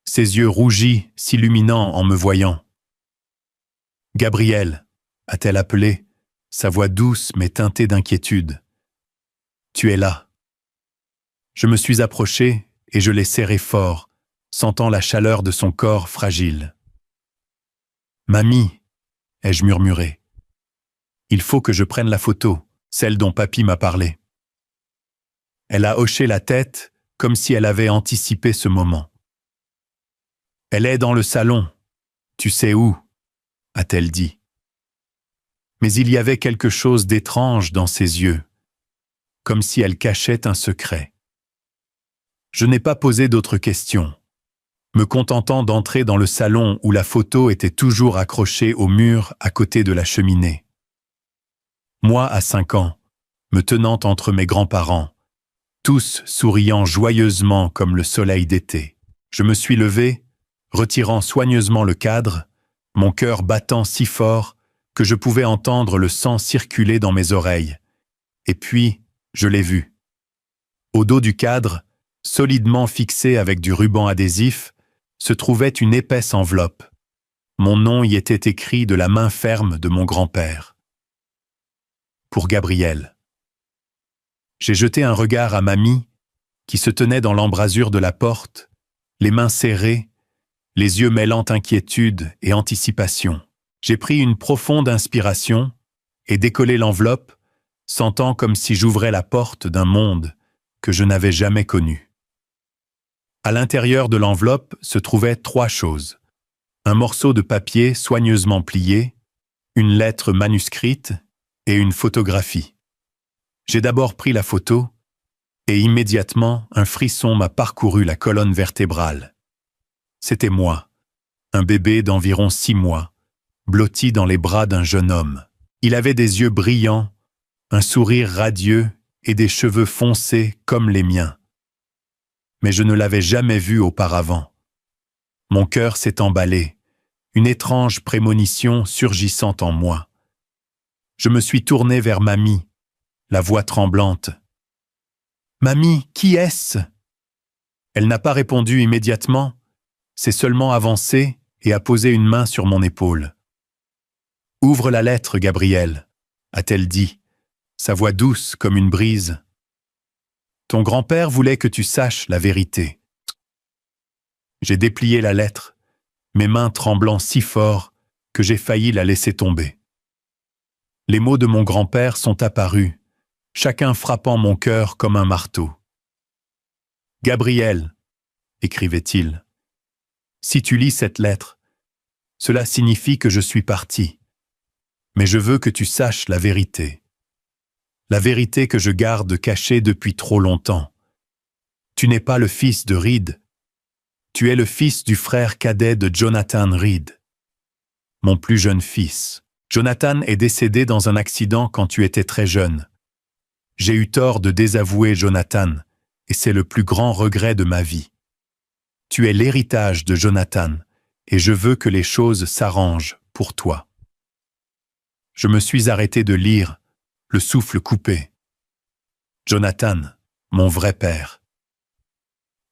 ses yeux rougis s'illuminant en me voyant. « Gabriel », a-t-elle appelé, sa voix douce mais teintée d'inquiétude. « Tu es là. » Je me suis approché et je l'ai serré fort, sentant la chaleur de son corps fragile. « Mamie », ai-je murmuré. « Il faut que je prenne la photo, celle dont papy m'a parlé. » Elle a hoché la tête comme si elle avait anticipé ce moment. « Elle est dans le salon. Tu sais où ?» a-t-elle dit. Mais il y avait quelque chose d'étrange dans ses yeux, comme si elle cachait un secret. Je n'ai pas posé d'autres questions, me contentant d'entrer dans le salon où la photo était toujours accrochée au mur à côté de la cheminée. Moi, à 5 ans, me tenant entre mes grands-parents, tous souriant joyeusement comme le soleil d'été. Je me suis levé, retirant soigneusement le cadre, mon cœur battant si fort que je pouvais entendre le sang circuler dans mes oreilles. Et puis, je l'ai vu. Au dos du cadre, solidement fixé avec du ruban adhésif, se trouvait une épaisse enveloppe. Mon nom y était écrit de la main ferme de mon grand-père. Pour Gabriel. J'ai jeté un regard à mamie, qui se tenait dans l'embrasure de la porte, les mains serrées, les yeux mêlant inquiétude et anticipation. J'ai pris une profonde inspiration et décollé l'enveloppe, sentant comme si j'ouvrais la porte d'un monde que je n'avais jamais connu. À l'intérieur de l'enveloppe se trouvaient 3 choses. Un morceau de papier soigneusement plié, une lettre manuscrite et une photographie. J'ai d'abord pris la photo et immédiatement un frisson m'a parcouru la colonne vertébrale. C'était moi, un bébé d'environ 6 mois, blotti dans les bras d'un jeune homme. Il avait des yeux brillants, un sourire radieux et des cheveux foncés comme les miens. Mais je ne l'avais jamais vu auparavant. Mon cœur s'est emballé, une étrange prémonition surgissant en moi. Je me suis tourné vers mamie, la voix tremblante. « Mamie, qui est-ce » Elle n'a pas répondu immédiatement, s'est seulement avancée et a posé une main sur mon épaule. « Ouvre la lettre, Gabriel » a-t-elle dit, sa voix douce comme une brise. « Ton grand-père voulait que tu saches la vérité. » J'ai déplié la lettre, mes mains tremblant si fort que j'ai failli la laisser tomber. Les mots de mon grand-père sont apparus, chacun frappant mon cœur comme un marteau. « Gabriel » écrivait-il, « si tu lis cette lettre, cela signifie que je suis parti. Mais je veux que tu saches la vérité. La vérité que je garde cachée depuis trop longtemps. Tu n'es pas le fils de Reed. Tu es le fils du frère cadet de Jonathan Reed. Mon plus jeune fils. Jonathan est décédé dans un accident quand tu étais très jeune. J'ai eu tort de désavouer Jonathan, et c'est le plus grand regret de ma vie. Tu es l'héritage de Jonathan, et je veux que les choses s'arrangent pour toi. » Je me suis arrêté de lire, le souffle coupé. Jonathan, mon vrai père.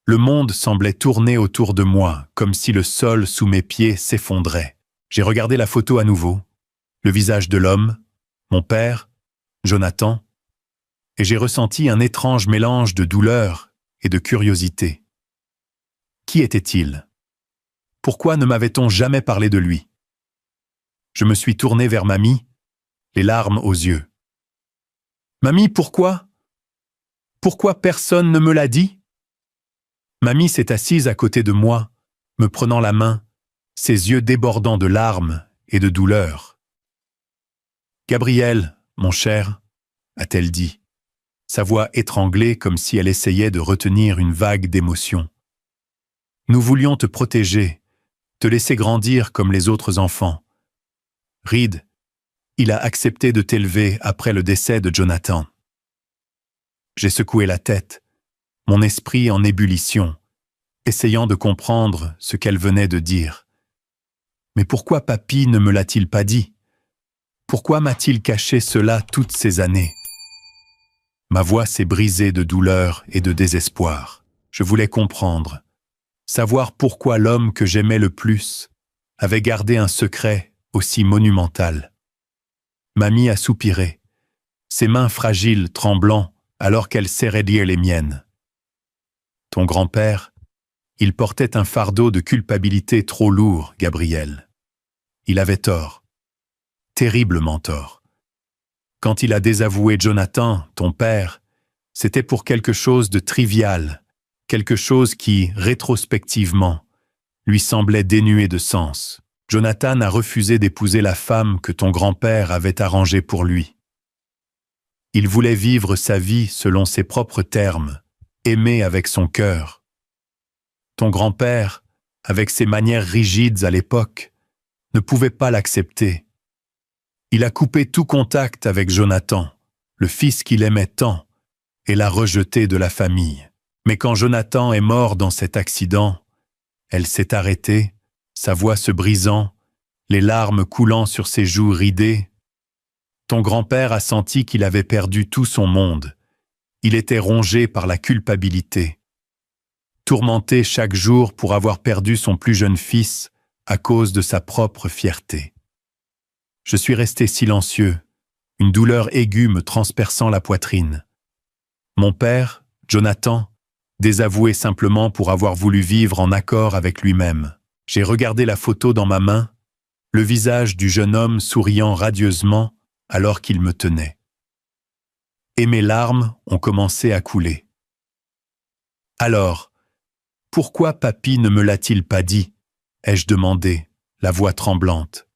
Le monde semblait tourner autour de moi, comme si le sol sous mes pieds s'effondrait. J'ai regardé la photo à nouveau, le visage de l'homme, mon père, Jonathan, et j'ai ressenti un étrange mélange de douleur et de curiosité. Qui était-il? Pourquoi ne m'avait-on jamais parlé de lui? Je me suis tourné vers mamie, les larmes aux yeux. « Mamie, pourquoi? Pourquoi personne ne me l'a dit ?» Mamie s'est assise à côté de moi, me prenant la main, ses yeux débordant de larmes et de douleur. « Gabriel, mon cher, » a-t-elle dit, sa voix étranglée comme si elle essayait de retenir une vague d'émotion. « Nous voulions te protéger, te laisser grandir comme les autres enfants. Reed, il a accepté de t'élever après le décès de Jonathan. » J'ai secoué la tête, mon esprit en ébullition, essayant de comprendre ce qu'elle venait de dire. Mais pourquoi papy ne me l'a-t-il pas dit? Pourquoi m'a-t-il caché cela toutes ces années? Ma voix s'est brisée de douleur et de désespoir. Je voulais comprendre, savoir pourquoi l'homme que j'aimais le plus avait gardé un secret aussi monumental. Mamie a soupiré, ses mains fragiles tremblant alors qu'elle serrait dire les miennes. Ton grand-père, il portait un fardeau de culpabilité trop lourd, Gabriel. Il avait tort, terriblement tort. Quand il a désavoué Jonathan, ton père, c'était pour quelque chose de trivial, quelque chose qui, rétrospectivement, lui semblait dénué de sens. Jonathan a refusé d'épouser la femme que ton grand-père avait arrangée pour lui. Il voulait vivre sa vie selon ses propres termes, aimer avec son cœur. Ton grand-père, avec ses manières rigides à l'époque, ne pouvait pas l'accepter. Il a coupé tout contact avec Jonathan, le fils qu'il aimait tant, et l'a rejeté de la famille. Mais quand Jonathan est mort dans cet accident, elle s'est arrêtée, sa voix se brisant, les larmes coulant sur ses joues ridées. Ton grand-père a senti qu'il avait perdu tout son monde. Il était rongé par la culpabilité. Tourmenté chaque jour pour avoir perdu son plus jeune fils à cause de sa propre fierté. Je suis resté silencieux, une douleur aiguë me transperçant la poitrine. Mon père, Jonathan, désavoué simplement pour avoir voulu vivre en accord avec lui-même. J'ai regardé la photo dans ma main, le visage du jeune homme souriant radieusement alors qu'il me tenait. Et mes larmes ont commencé à couler. Alors, pourquoi papy ne me l'a-t-il pas dit? Ai-je demandé, la voix tremblante.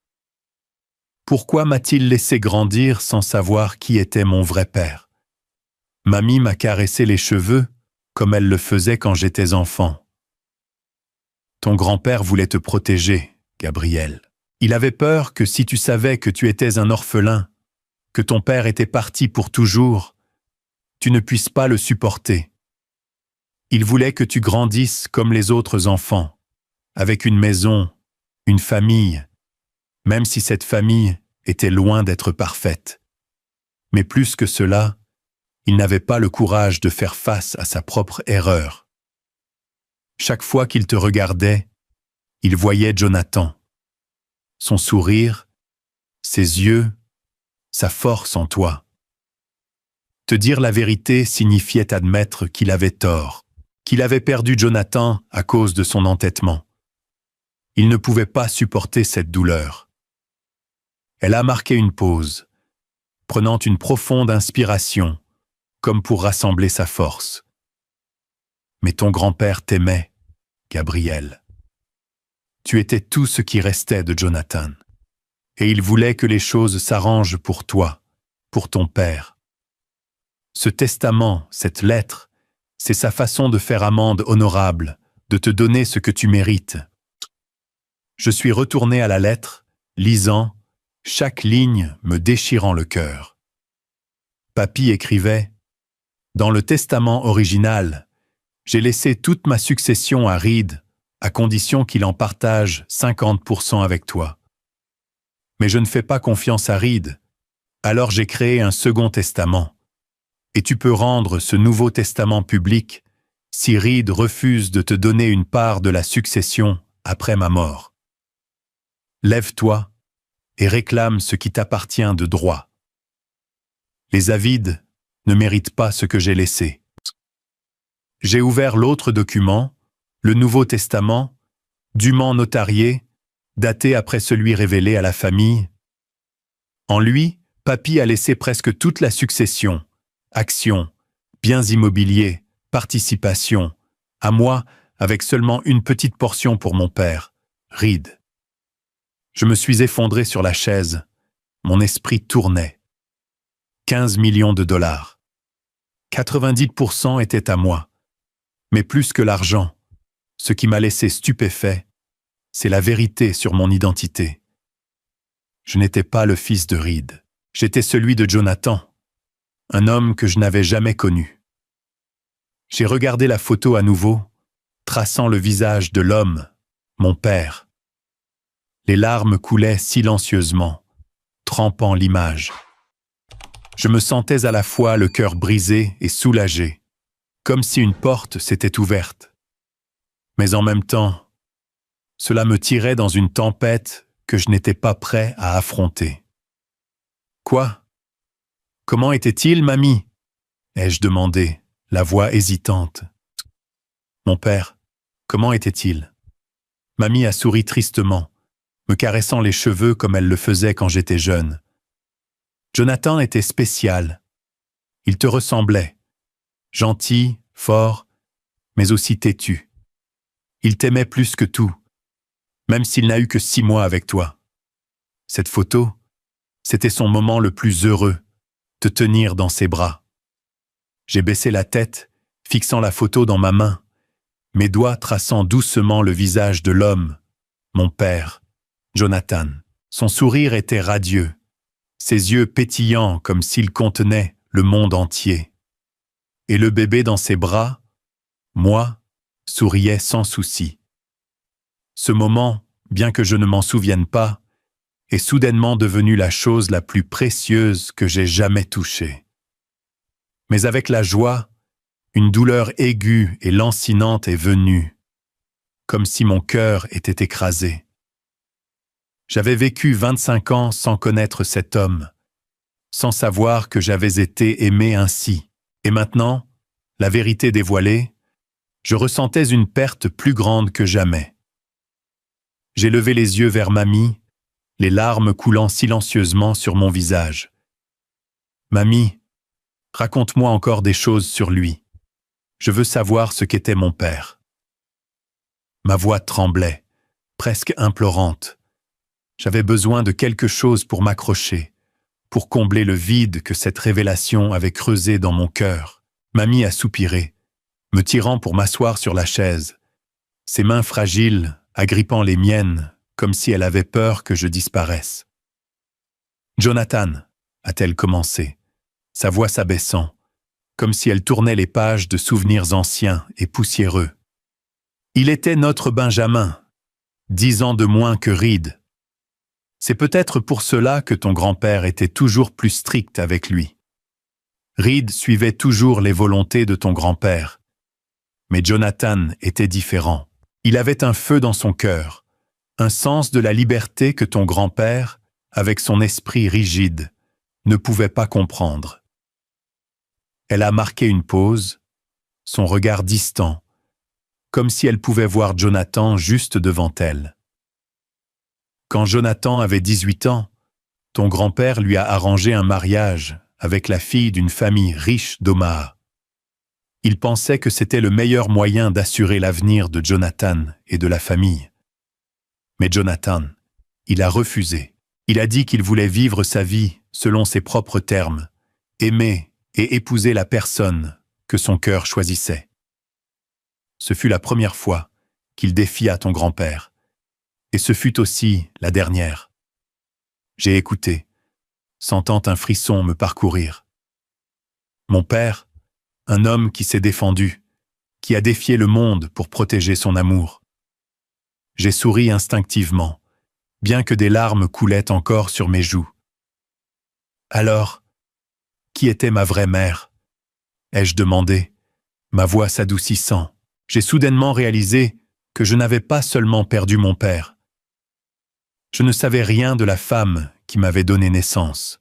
Pourquoi m'a-t-il laissé grandir sans savoir qui était mon vrai père? Mamie m'a caressé les cheveux, comme elle le faisait quand j'étais enfant. Ton grand-père voulait te protéger, Gabriel. Il avait peur que si tu savais que tu étais un orphelin, que ton père était parti pour toujours, tu ne puisses pas le supporter. Il voulait que tu grandisses comme les autres enfants, avec une maison, une famille, même si cette famille était loin d'être parfaite. Mais plus que cela, il n'avait pas le courage de faire face à sa propre erreur. Chaque fois qu'il te regardait, il voyait Jonathan. Son sourire, ses yeux, sa force en toi. Te dire la vérité signifiait admettre qu'il avait tort, qu'il avait perdu Jonathan à cause de son entêtement. Il ne pouvait pas supporter cette douleur. Elle a marqué une pause, prenant une profonde inspiration, comme pour rassembler sa force. Mais ton grand-père t'aimait, Gabriel. Tu étais tout ce qui restait de Jonathan. Et il voulait que les choses s'arrangent pour toi, pour ton père. Ce testament, cette lettre, c'est sa façon de faire amende honorable, de te donner ce que tu mérites. Je suis retourné à la lettre, lisant, chaque ligne me déchirant le cœur. Papy écrivait « Dans le testament original, j'ai laissé toute ma succession à Reed, à condition qu'il en partage 50% avec toi. Mais je ne fais pas confiance à Reed, alors j'ai créé un second testament. Et tu peux rendre ce nouveau testament public si Reed refuse de te donner une part de la succession après ma mort. Lève-toi et réclame ce qui t'appartient de droit. Les avides ne méritent pas ce que j'ai laissé. » J'ai ouvert l'autre document, le Nouveau Testament, dûment notarié, daté après celui révélé à la famille. En lui, papy a laissé presque toute la succession, actions, biens immobiliers, participations, à moi avec seulement une petite portion pour mon père, Reed. Je me suis effondré sur la chaise, mon esprit tournait. 15 millions de dollars. 90% étaient à moi. Mais plus que l'argent, ce qui m'a laissé stupéfait, c'est la vérité sur mon identité. Je n'étais pas le fils de Reed. J'étais celui de Jonathan, un homme que je n'avais jamais connu. J'ai regardé la photo à nouveau, traçant le visage de l'homme, mon père. Les larmes coulaient silencieusement, trempant l'image. Je me sentais à la fois le cœur brisé et soulagé, comme si une porte s'était ouverte. Mais en même temps, cela me tirait dans une tempête que je n'étais pas prêt à affronter. « Quoi? Comment était-il, mamie ?» ai-je demandé, la voix hésitante. « Mon père, comment était-il ?» Mamie a souri tristement, me caressant les cheveux comme elle le faisait quand j'étais jeune. « Jonathan était spécial. Il te ressemblait. Gentil, fort, mais aussi têtu. Il t'aimait plus que tout, même s'il n'a eu que 6 mois avec toi. Cette photo, c'était son moment le plus heureux, te tenir dans ses bras. J'ai baissé la tête, fixant la photo dans ma main, mes doigts traçant doucement le visage de l'homme, mon père, Jonathan. Son sourire était radieux, ses yeux pétillants comme s'ils contenaient le monde entier. Et le bébé dans ses bras, moi, souriait sans souci. Ce moment, bien que je ne m'en souvienne pas, est soudainement devenu la chose la plus précieuse que j'ai jamais touchée. Mais avec la joie, une douleur aiguë et lancinante est venue, comme si mon cœur était écrasé. J'avais vécu 25 ans sans connaître cet homme, sans savoir que j'avais été aimé ainsi. Et maintenant, la vérité dévoilée, je ressentais une perte plus grande que jamais. J'ai levé les yeux vers mamie, les larmes coulant silencieusement sur mon visage. « Mamie, raconte-moi encore des choses sur lui. Je veux savoir ce qu'était mon père. » Ma voix tremblait, presque implorante. J'avais besoin de quelque chose pour m'accrocher, pour combler le vide que cette révélation avait creusé dans mon cœur. Mamie a soupiré, me tirant pour m'asseoir sur la chaise, ses mains fragiles agrippant les miennes, comme si elle avait peur que je disparaisse. « Jonathan » a-t-elle commencé, sa voix s'abaissant, comme si elle tournait les pages de souvenirs anciens et poussiéreux. « Il était notre Benjamin, 10 ans de moins que Reed. C'est peut-être pour cela que ton grand-père était toujours plus strict avec lui. Reed suivait toujours les volontés de ton grand-père. Mais Jonathan était différent. Il avait un feu dans son cœur, un sens de la liberté que ton grand-père, avec son esprit rigide, ne pouvait pas comprendre. » Elle a marqué une pause, son regard distant, comme si elle pouvait voir Jonathan juste devant elle. Quand Jonathan avait 18 ans, ton grand-père lui a arrangé un mariage avec la fille d'une famille riche d'Omaha. Il pensait que c'était le meilleur moyen d'assurer l'avenir de Jonathan et de la famille. Mais Jonathan, il a refusé. Il a dit qu'il voulait vivre sa vie selon ses propres termes, aimer et épouser la personne que son cœur choisissait. Ce fut la première fois qu'il défia ton grand-père, et ce fut aussi la dernière. J'ai écouté, sentant un frisson me parcourir. Mon père, un homme qui s'est défendu, qui a défié le monde pour protéger son amour. J'ai souri instinctivement, bien que des larmes coulaient encore sur mes joues. Alors, qui était ma vraie mère ? Ai-je demandé, ma voix s'adoucissant. J'ai soudainement réalisé que je n'avais pas seulement perdu mon père. Je ne savais rien de la femme qui m'avait donné naissance.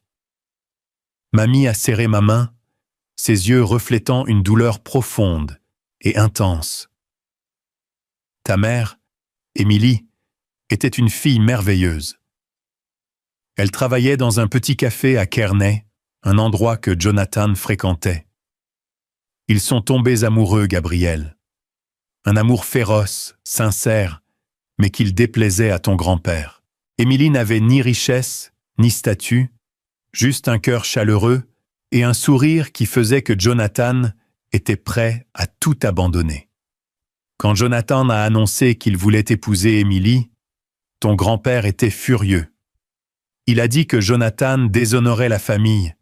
Mamie a serré ma main, ses yeux reflétant une douleur profonde et intense. Ta mère, Émilie, était une fille merveilleuse. Elle travaillait dans un petit café à Kearney, un endroit que Jonathan fréquentait. Ils sont tombés amoureux, Gabriel. Un amour féroce, sincère, mais qu'il déplaisait à ton grand-père. Émilie n'avait ni richesse, ni statut, juste un cœur chaleureux et un sourire qui faisait que Jonathan était prêt à tout abandonner. Quand Jonathan a annoncé qu'il voulait épouser Émilie, ton grand-père était furieux. Il a dit que Jonathan déshonorait la famille,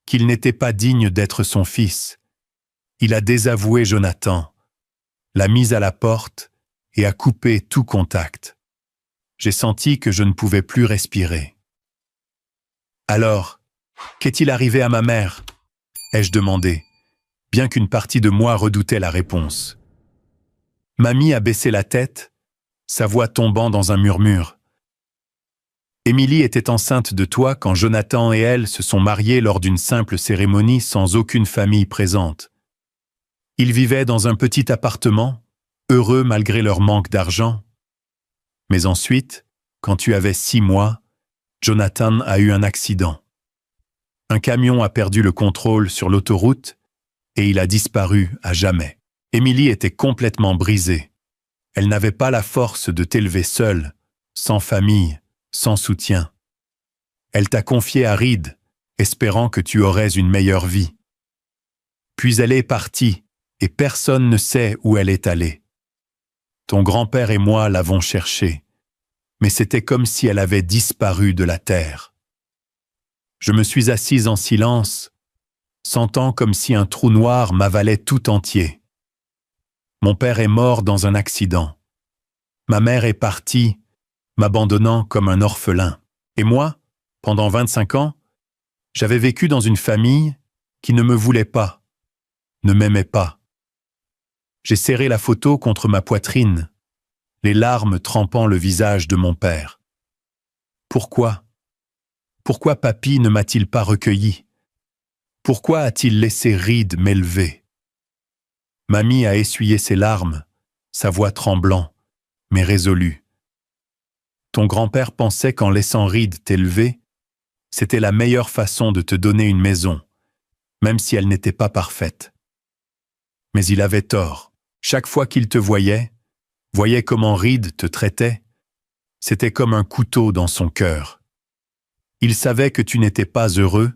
qu'il n'était pas digne d'être son fils. Il a désavoué Jonathan, l'a mise à la porte et a coupé tout contact. J'ai senti que je ne pouvais plus respirer. Alors, qu'est-il arrivé à ma mère? Ai-je demandé, bien qu'une partie de moi redoutait la réponse. Mamie a baissé la tête, sa voix tombant dans un murmure. Émilie était enceinte de toi quand Jonathan et elle se sont mariés lors d'une simple cérémonie sans aucune famille présente. Ils vivaient dans un petit appartement, heureux malgré leur manque d'argent. Mais ensuite, quand tu avais 6 mois, Jonathan a eu un accident. Un camion a perdu le contrôle sur l'autoroute et il a disparu à jamais. Émilie était complètement brisée. Elle n'avait pas la force de t'élever seule, sans famille, sans soutien. Elle t'a confié à Reed, espérant que tu aurais une meilleure vie. Puis elle est partie, et personne ne sait où elle est allée. Ton grand-père et moi l'avons cherchée, mais c'était comme si elle avait disparu de la terre. Je me suis assise en silence, sentant comme si un trou noir m'avalait tout entier. Mon père est mort dans un accident. Ma mère est partie, m'abandonnant comme un orphelin. Et moi, pendant 25 ans, j'avais vécu dans une famille qui ne me voulait pas, ne m'aimait pas. J'ai serré la photo contre ma poitrine, les larmes trempant le visage de mon père. Pourquoi? Pourquoi papy ne m'a-t-il pas recueilli? Pourquoi a-t-il laissé Reed m'élever? Mamie a essuyé ses larmes, sa voix tremblant, mais résolue. Ton grand-père pensait qu'en laissant Reed t'élever, c'était la meilleure façon de te donner une maison, même si elle n'était pas parfaite. Mais il avait tort. Chaque fois qu'il te voyait comment Reed te traitait, c'était comme un couteau dans son cœur. Il savait que tu n'étais pas heureux,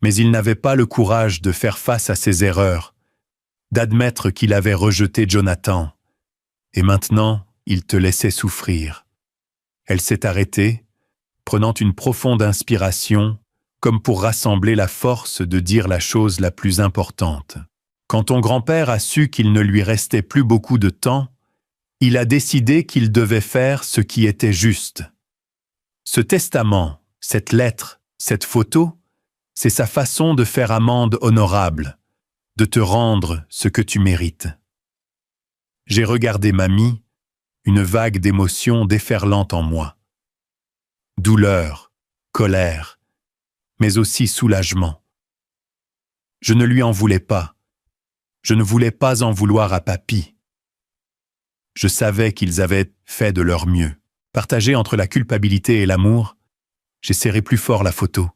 mais il n'avait pas le courage de faire face à ses erreurs, d'admettre qu'il avait rejeté Jonathan, et maintenant il te laissait souffrir. Elle s'est arrêtée, prenant une profonde inspiration, comme pour rassembler la force de dire la chose la plus importante. Quand ton grand-père a su qu'il ne lui restait plus beaucoup de temps, il a décidé qu'il devait faire ce qui était juste. Ce testament, cette lettre, cette photo, c'est sa façon de faire amende honorable, de te rendre ce que tu mérites. J'ai regardé mamie, une vague d'émotions déferlant en moi. Douleur, colère, mais aussi soulagement. Je ne lui en voulais pas. Je ne voulais pas en vouloir à papy. Je savais qu'ils avaient fait de leur mieux. Partagé entre la culpabilité et l'amour, j'ai serré plus fort la photo,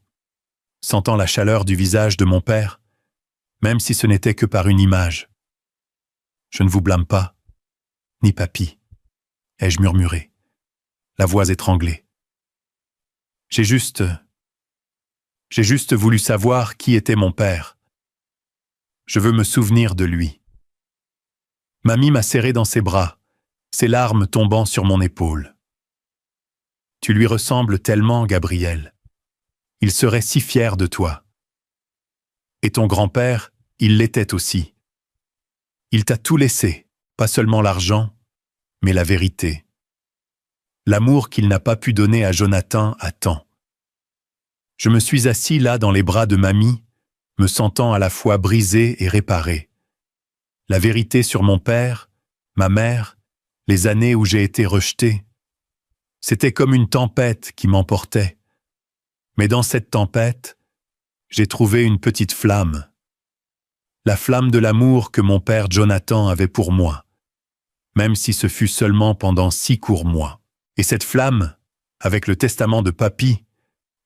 sentant la chaleur du visage de mon père, même si ce n'était que par une image. Je ne vous blâme pas, ni papy, ai-je murmuré, la voix étranglée. J'ai juste voulu savoir qui était mon père. Je veux me souvenir de lui. Mamie m'a serré dans ses bras, ses larmes tombant sur mon épaule. Tu lui ressembles tellement, Gabriel. Il serait si fier de toi. Et ton grand-père, il l'était aussi. Il t'a tout laissé, pas seulement l'argent, mais la vérité. L'amour qu'il n'a pas pu donner à Jonathan à temps. Je me suis assis là dans les bras de mamie, me sentant à la fois brisé et réparé. La vérité sur mon père, ma mère, les années où j'ai été rejeté. C'était comme une tempête qui m'emportait. Mais dans cette tempête, j'ai trouvé une petite flamme. La flamme de l'amour que mon père Jonathan avait pour moi, même si ce fut seulement pendant 6 courts mois. Et cette flamme, avec le testament de papy,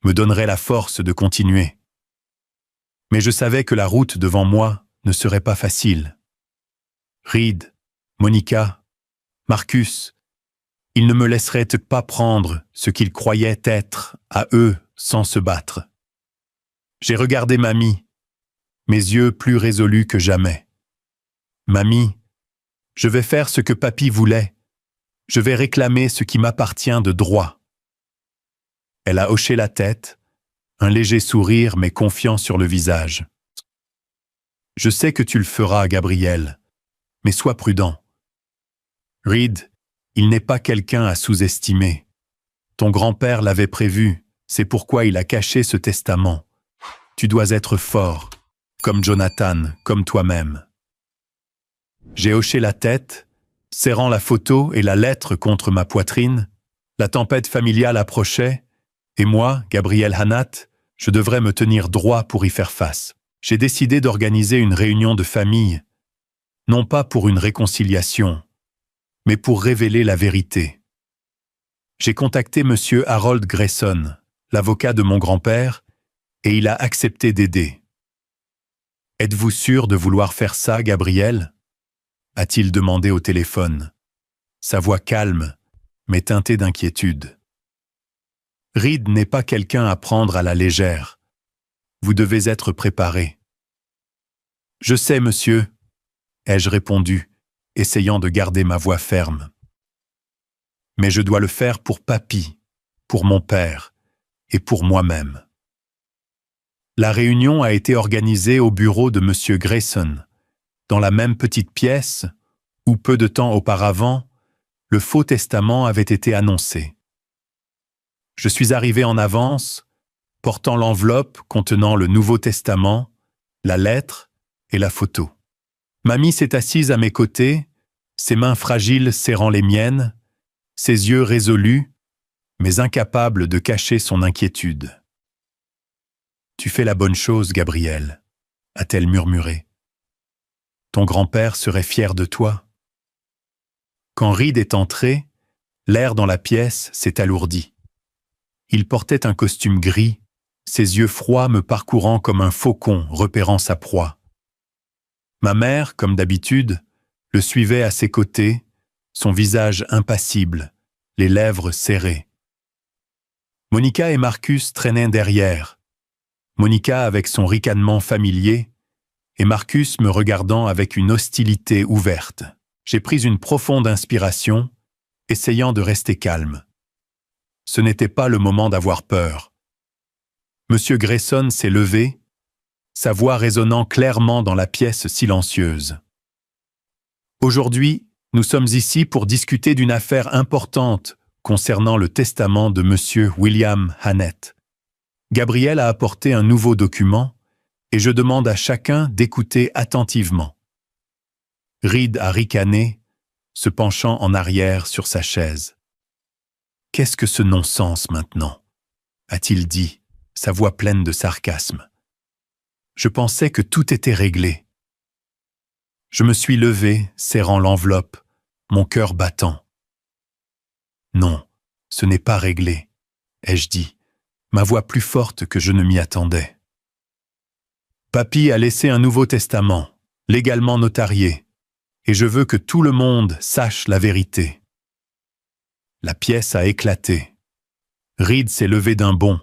me donnerait la force de continuer. Mais je savais que la route devant moi ne serait pas facile. Reed, Monica, Marcus, ils ne me laisseraient pas prendre ce qu'ils croyaient être à eux sans se battre. J'ai regardé mamie, mes yeux plus résolus que jamais. Mamie, je vais faire ce que papy voulait. Je vais réclamer ce qui m'appartient de droit. Elle a hoché la tête, un léger sourire mais confiant sur le visage. Je sais que tu le feras, Gabriel, mais sois prudent. Reed, il n'est pas quelqu'un à sous-estimer. Ton grand-père l'avait prévu, c'est pourquoi il a caché ce testament. Tu dois être fort, comme Jonathan, comme toi-même. J'ai hoché la tête, serrant la photo et la lettre contre ma poitrine. La tempête familiale approchait, et moi, Gabriel Hanat, je devrais me tenir droit pour y faire face. J'ai décidé d'organiser une réunion de famille, non pas pour une réconciliation, mais pour révéler la vérité. J'ai contacté M. Harold Grayson, l'avocat de mon grand-père, et il a accepté d'aider. « Êtes-vous sûr de vouloir faire ça, Gabriel ?» a-t-il demandé au téléphone, sa voix calme, mais teintée d'inquiétude. Reed n'est pas quelqu'un à prendre à la légère. Vous devez être préparé. Je sais, monsieur, ai-je répondu, essayant de garder ma voix ferme. Mais je dois le faire pour papy, pour mon père et pour moi-même. La réunion a été organisée au bureau de monsieur Grayson, dans la même petite pièce où, peu de temps auparavant, le faux testament avait été annoncé. Je suis arrivé en avance, portant l'enveloppe contenant le Nouveau Testament, la lettre et la photo. Mamie s'est assise à mes côtés, ses mains fragiles serrant les miennes, ses yeux résolus, mais incapables de cacher son inquiétude. « Tu fais la bonne chose, Gabriel, » a-t-elle murmuré. « Ton grand-père serait fier de toi. » Quand Reed est entré, l'air dans la pièce s'est alourdi. Il portait un costume gris, ses yeux froids me parcourant comme un faucon repérant sa proie. Ma mère, comme d'habitude, le suivait à ses côtés, son visage impassible, les lèvres serrées. Monica et Marcus traînaient derrière, Monica avec son ricanement familier, et Marcus me regardant avec une hostilité ouverte. J'ai pris une profonde inspiration, essayant de rester calme. Ce n'était pas le moment d'avoir peur. Monsieur Grayson s'est levé, sa voix résonnant clairement dans la pièce silencieuse. Aujourd'hui, nous sommes ici pour discuter d'une affaire importante concernant le testament de monsieur William Hannett. Gabriel a apporté un nouveau document et je demande à chacun d'écouter attentivement. Reed a ricané, se penchant en arrière sur sa chaise. « Qu'est-ce que ce non-sens maintenant ?» a-t-il dit, sa voix pleine de sarcasme. Je pensais que tout était réglé. Je me suis levé, serrant l'enveloppe, mon cœur battant. Non, ce n'est pas réglé, ai-je dit, ma voix plus forte que je ne m'y attendais. Papy a laissé un Nouveau Testament, légalement notarié, et je veux que tout le monde sache la vérité. La pièce a éclaté. Reed s'est levé d'un bond,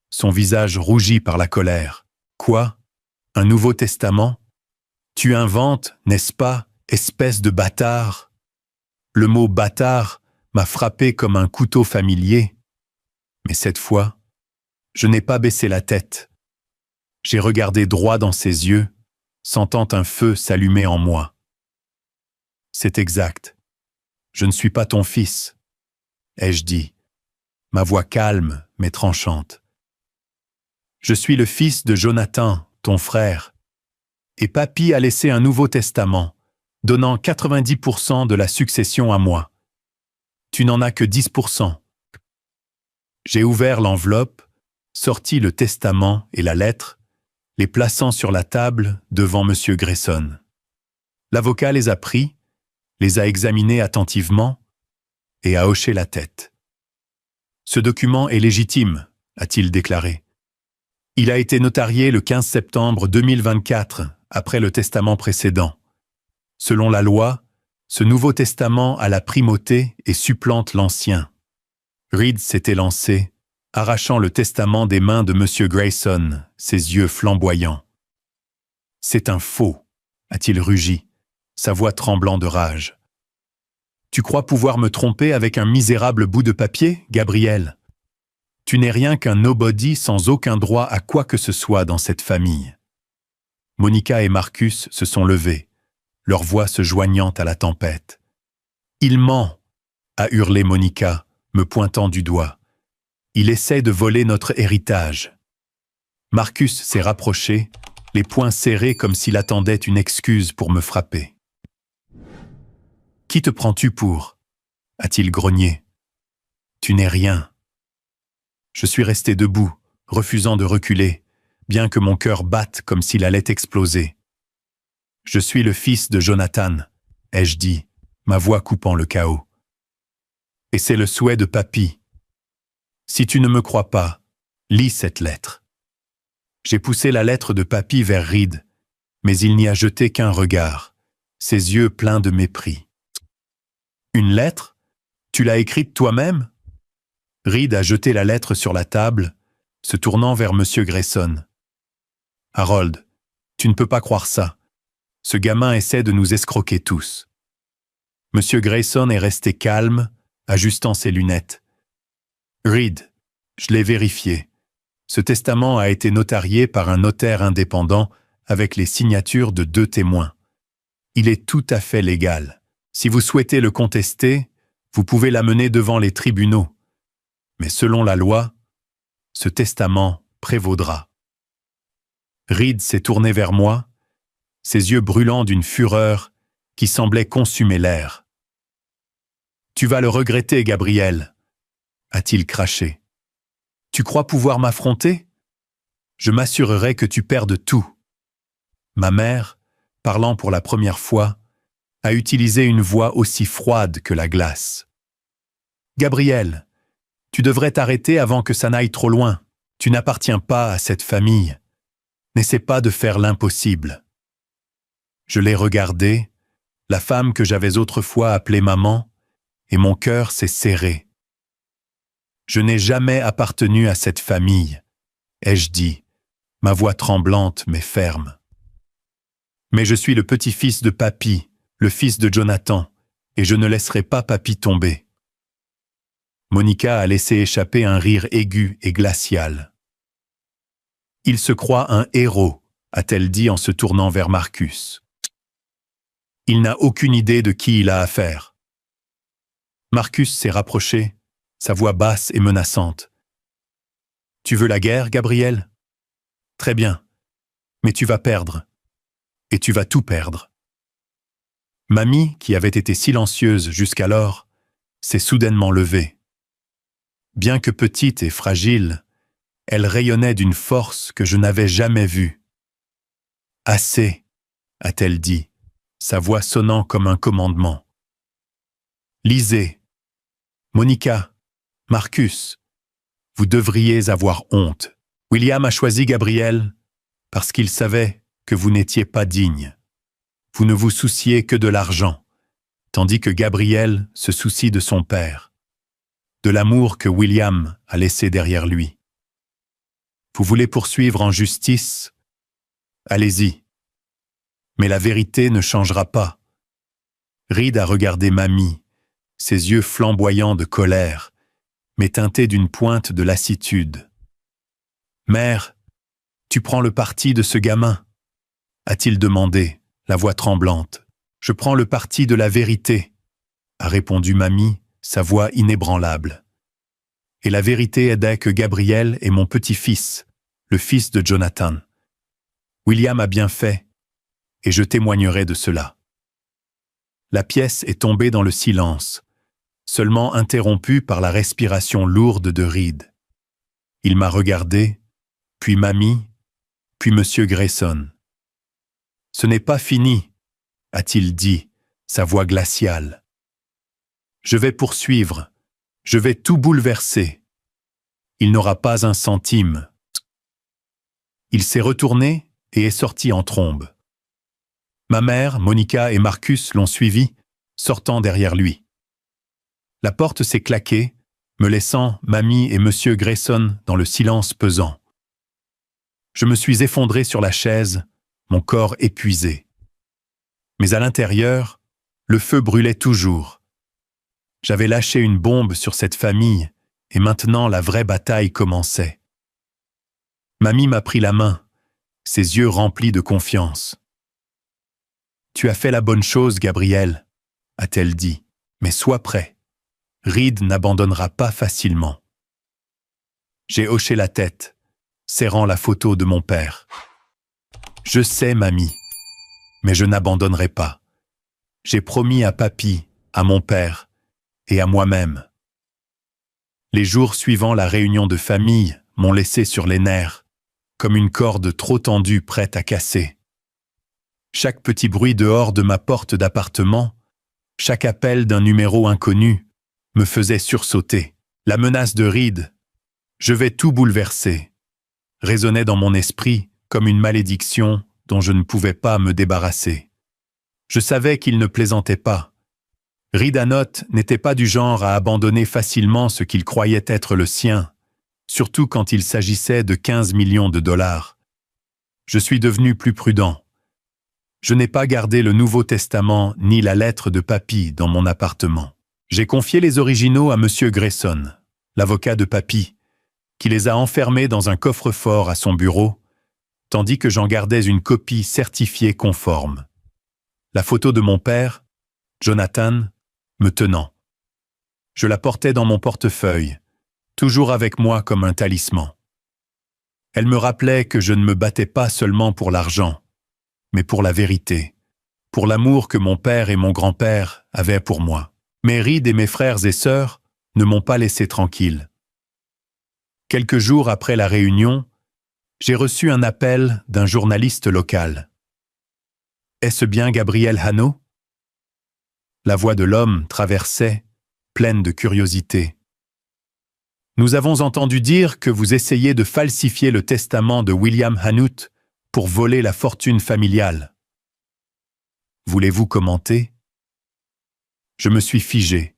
son visage rougi par la colère. Quoi ? Un Nouveau Testament ? Tu inventes, n'est-ce pas, espèce de bâtard ? Le mot bâtard m'a frappé comme un couteau familier. Mais cette fois, je n'ai pas baissé la tête. J'ai regardé droit dans ses yeux, sentant un feu s'allumer en moi. C'est exact. Je ne suis pas ton fils, ai-je dit, ma voix calme mais tranchante. Je suis le fils de Jonathan, ton frère, et papy a laissé un Nouveau Testament, donnant 90% de la succession à moi. Tu n'en as que 10%. J'ai ouvert l'enveloppe, sorti le testament et la lettre, les plaçant sur la table devant M. Grayson. L'avocat les a pris, les a examinés attentivement et a hoché la tête. « Ce document est légitime », a-t-il déclaré. « Il a été notarié le 15 septembre 2024, après le testament précédent. Selon la loi, ce Nouveau Testament a la primauté et supplante l'Ancien. » Reed s'est élancé, arrachant le testament des mains de M. Grayson, ses yeux flamboyants. « C'est un faux », a-t-il rugi, sa voix tremblant de rage. « Tu crois pouvoir me tromper avec un misérable bout de papier, Gabriel ? Tu n'es rien qu'un nobody sans aucun droit à quoi que ce soit dans cette famille. » Monica et Marcus se sont levés, leurs voix se joignant à la tempête. « Il ment, a hurlé Monica, me pointant du doigt. Il essaie de voler notre héritage. Marcus s'est rapproché, les poings serrés comme s'il attendait une excuse pour me frapper. « Qui te prends-tu pour » a-t-il grogné. « Tu n'es rien. » Je suis resté debout, refusant de reculer, bien que mon cœur batte comme s'il allait exploser. « Je suis le fils de Jonathan, ai-je dit, ma voix coupant le chaos. Et c'est le souhait de papy. Si tu ne me crois pas, lis cette lettre. » J'ai poussé la lettre de papy vers Reed, mais il n'y a jeté qu'un regard, ses yeux pleins de mépris. « Une lettre ? Tu l'as écrite toi-même » Reed a jeté la lettre sur la table, se tournant vers M. Grayson. « Harold, tu ne peux pas croire ça. Ce gamin essaie de nous escroquer tous. » M. Grayson est resté calme, ajustant ses lunettes. « Reed, je l'ai vérifié. Ce testament a été notarié par un notaire indépendant avec les signatures de 2 témoins. Il est tout à fait légal. Si vous souhaitez le contester, vous pouvez l'amener devant les tribunaux. Mais selon la loi, ce testament prévaudra. » Reed s'est tourné vers moi, ses yeux brûlants d'une fureur qui semblait consumer l'air. « Tu vas le regretter, Gabriel, » a-t-il craché. « Tu crois pouvoir m'affronter ? Je m'assurerai que tu perdes tout. » Ma mère, parlant pour la première fois, a utilisé une voix aussi froide que la glace. « Gabriel, tu devrais t'arrêter avant que ça n'aille trop loin. Tu n'appartiens pas à cette famille. N'essaie pas de faire l'impossible. » Je l'ai regardée, la femme que j'avais autrefois appelée maman, et mon cœur s'est serré. « Je n'ai jamais appartenu à cette famille, » ai-je dit, ma voix tremblante mais ferme. « Mais je suis le petit-fils de papy, le fils de Jonathan, et je ne laisserai pas papy tomber. » Monica a laissé échapper un rire aigu et glacial. « Il se croit un héros, » a-t-elle dit en se tournant vers Marcus. « Il n'a aucune idée de qui il a affaire. » Marcus s'est rapproché, sa voix basse et menaçante. « Tu veux la guerre, Gabriel ? Très bien, mais tu vas perdre. Et tu vas tout perdre. » Mamie, qui avait été silencieuse jusqu'alors, s'est soudainement levée. Bien que petite et fragile, elle rayonnait d'une force que je n'avais jamais vue. « Assez !» a-t-elle dit, sa voix sonnant comme un commandement. « Lisez. Monica, Marcus, vous devriez avoir honte. William a choisi Gabriel parce qu'il savait que vous n'étiez pas digne. Vous ne vous souciez que de l'argent, tandis que Gabriel se soucie de son père, de l'amour que William a laissé derrière lui. Vous voulez poursuivre en justice? Allez-y. Mais la vérité ne changera pas. » Reed a regardé Mamie, ses yeux flamboyants de colère, mais teintés d'une pointe de lassitude. « Mère, tu prends le parti de ce gamin ?» a-t-il demandé, la voix tremblante. « Je prends le parti de la vérité », a répondu Mamie, sa voix inébranlable. « Et la vérité est que Gabriel est mon petit-fils, le fils de Jonathan. William a bien fait, et je témoignerai de cela. » La pièce est tombée dans le silence, seulement interrompue par la respiration lourde de Reed. Il m'a regardé, puis Mamie, puis M. Grayson. « Ce n'est pas fini, » a-t-il dit, sa voix glaciale. « Je vais poursuivre, je vais tout bouleverser. Il n'aura pas un centime. » Il s'est retourné et est sorti en trombe. Ma mère, Monica et Marcus l'ont suivi, sortant derrière lui. La porte s'est claquée, me laissant Mamie et M. Grayson dans le silence pesant. Je me suis effondré sur la chaise, mon corps épuisé. Mais à l'intérieur, le feu brûlait toujours. J'avais lâché une bombe sur cette famille et maintenant la vraie bataille commençait. Mamie m'a pris la main, ses yeux remplis de confiance. « Tu as fait la bonne chose, Gabriel, » a-t-elle dit, Mais sois prêt. Reed n'abandonnera pas facilement. J'ai hoché la tête, serrant la photo de mon père. Je sais, mamie, mais je n'abandonnerai pas. J'ai promis à papy, à mon père et à moi-même. Les jours suivant la réunion de famille m'ont laissé sur les nerfs, comme une corde trop tendue prête à casser. Chaque petit bruit dehors de ma porte d'appartement, chaque appel d'un numéro inconnu, me faisait sursauter. La menace de Reed, je vais tout bouleverser, résonnait dans mon esprit comme une malédiction dont je ne pouvais pas me débarrasser. Je savais qu'il ne plaisantait pas. Reed Hanott n'était pas du genre à abandonner facilement ce qu'il croyait être le sien, surtout quand il s'agissait de 15 millions de dollars. Je suis devenu plus prudent. Je n'ai pas gardé le Nouveau Testament ni la lettre de papy dans mon appartement. J'ai confié les originaux à M. Grayson, l'avocat de papy, qui les a enfermés dans un coffre-fort à son bureau, tandis que j'en gardais une copie certifiée conforme. La photo de mon père, Jonathan, me tenant. Je la portais dans mon portefeuille, toujours avec moi comme un talisman. Elle me rappelait que je ne me battais pas seulement pour l'argent, mais pour la vérité, pour l'amour que mon père et mon grand-père avaient pour moi. Mais Reed et mes frères et sœurs ne m'ont pas laissé tranquille. Quelques jours après la réunion, j'ai reçu un appel d'un journaliste local. « Est-ce bien Gabriel Hanot ?» La voix de l'homme traversait, pleine de curiosité. « Nous avons entendu dire que vous essayez de falsifier le testament de William Hanot pour voler la fortune familiale. Voulez-vous commenter ?» Je me suis figé,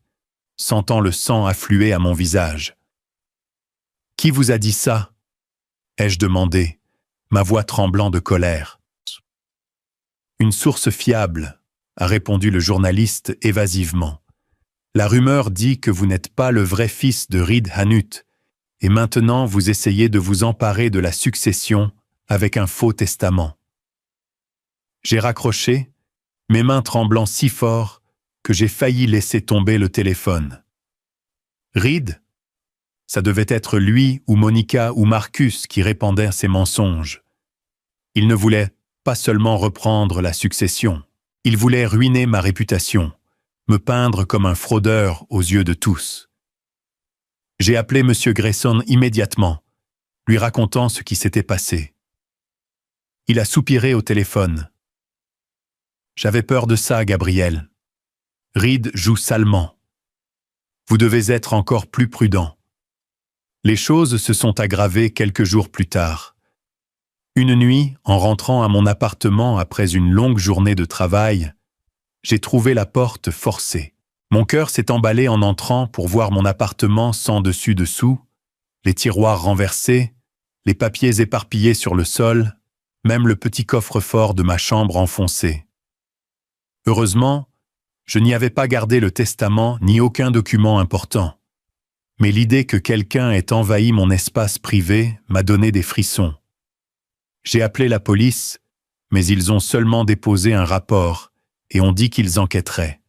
sentant le sang affluer à mon visage. « Qui vous a dit ça ?» ai-je demandé, ma voix tremblant de colère. « Une source fiable, » a répondu le journaliste évasivement. « La rumeur dit que vous n'êtes pas le vrai fils de Reed Hanot, et maintenant vous essayez de vous emparer de la succession avec un faux testament. » J'ai raccroché, mes mains tremblant si fort que j'ai failli laisser tomber le téléphone. Reed ? Ça devait être lui ou Monica ou Marcus qui répandaient ces mensonges. Il ne voulait pas seulement reprendre la succession, il voulait ruiner ma réputation, me peindre comme un fraudeur aux yeux de tous. J'ai appelé M. Grayson immédiatement, lui racontant ce qui s'était passé. Il a soupiré au téléphone. « J'avais peur de ça, Gabriel. Reed joue salement. Vous devez être encore plus prudent. » Les choses se sont aggravées quelques jours plus tard. Une nuit, en rentrant à mon appartement après une longue journée de travail, j'ai trouvé la porte forcée. Mon cœur s'est emballé en entrant pour voir mon appartement sans dessus-dessous, les tiroirs renversés, les papiers éparpillés sur le sol, même le petit coffre-fort de ma chambre enfoncé. Heureusement, je n'y avais pas gardé le testament ni aucun document important. Mais l'idée que quelqu'un ait envahi mon espace privé m'a donné des frissons. J'ai appelé la police, mais ils ont seulement déposé un rapport et ont dit qu'ils enquêteraient.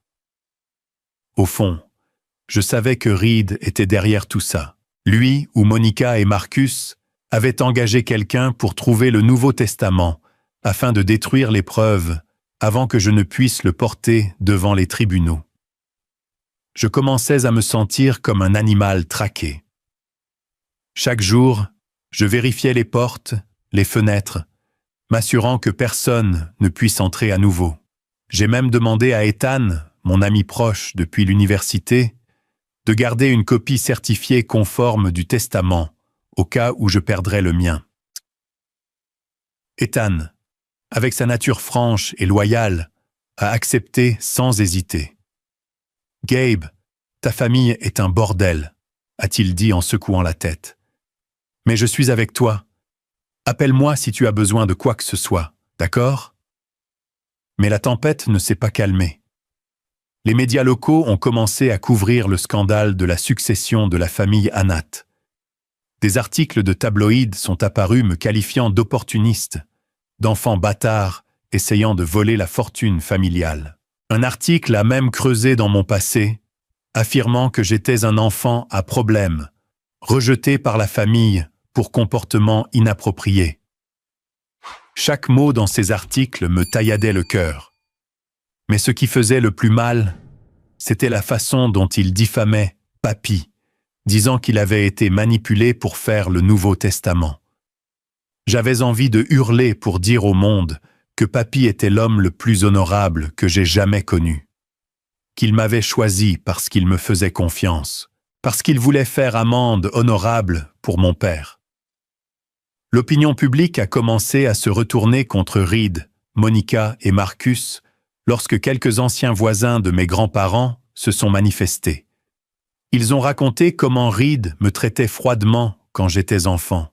Au fond, je savais que Reed était derrière tout ça. Lui ou Monica et Marcus avaient engagé quelqu'un pour trouver le Nouveau Testament afin de détruire les preuves avant que je ne puisse le porter devant les tribunaux. Je commençais à me sentir comme un animal traqué. Chaque jour, je vérifiais les portes, les fenêtres, m'assurant que personne ne puisse entrer à nouveau. J'ai même demandé à Ethan, mon ami proche depuis l'université, de garder une copie certifiée conforme du testament, au cas où je perdrais le mien. Ethan, avec sa nature franche et loyale, a accepté sans hésiter. « Gabe, ta famille est un bordel, » a-t-il dit en secouant la tête. « Mais je suis avec toi. Appelle-moi si tu as besoin de quoi que ce soit, d'accord ?» Mais la tempête ne s'est pas calmée. Les médias locaux ont commencé à couvrir le scandale de la succession de la famille Hanott. Des articles de tabloïds sont apparus me qualifiant d'opportuniste, d'enfant bâtard essayant de voler la fortune familiale. Un article a même creusé dans mon passé affirmant que j'étais un enfant à problème, rejeté par la famille pour comportement inapproprié. Chaque mot dans ces articles me tailladait le cœur. Mais ce qui faisait le plus mal, c'était la façon dont il diffamait Papy, disant qu'il avait été manipulé pour faire le Nouveau Testament. J'avais envie de hurler pour dire au monde que Papy était l'homme le plus honorable que j'ai jamais connu. Qu'il m'avait choisi parce qu'il me faisait confiance, parce qu'il voulait faire amende honorable pour mon père. L'opinion publique a commencé à se retourner contre Reed, Monica et Marcus lorsque quelques anciens voisins de mes grands-parents se sont manifestés. Ils ont raconté comment Reed me traitait froidement quand j'étais enfant.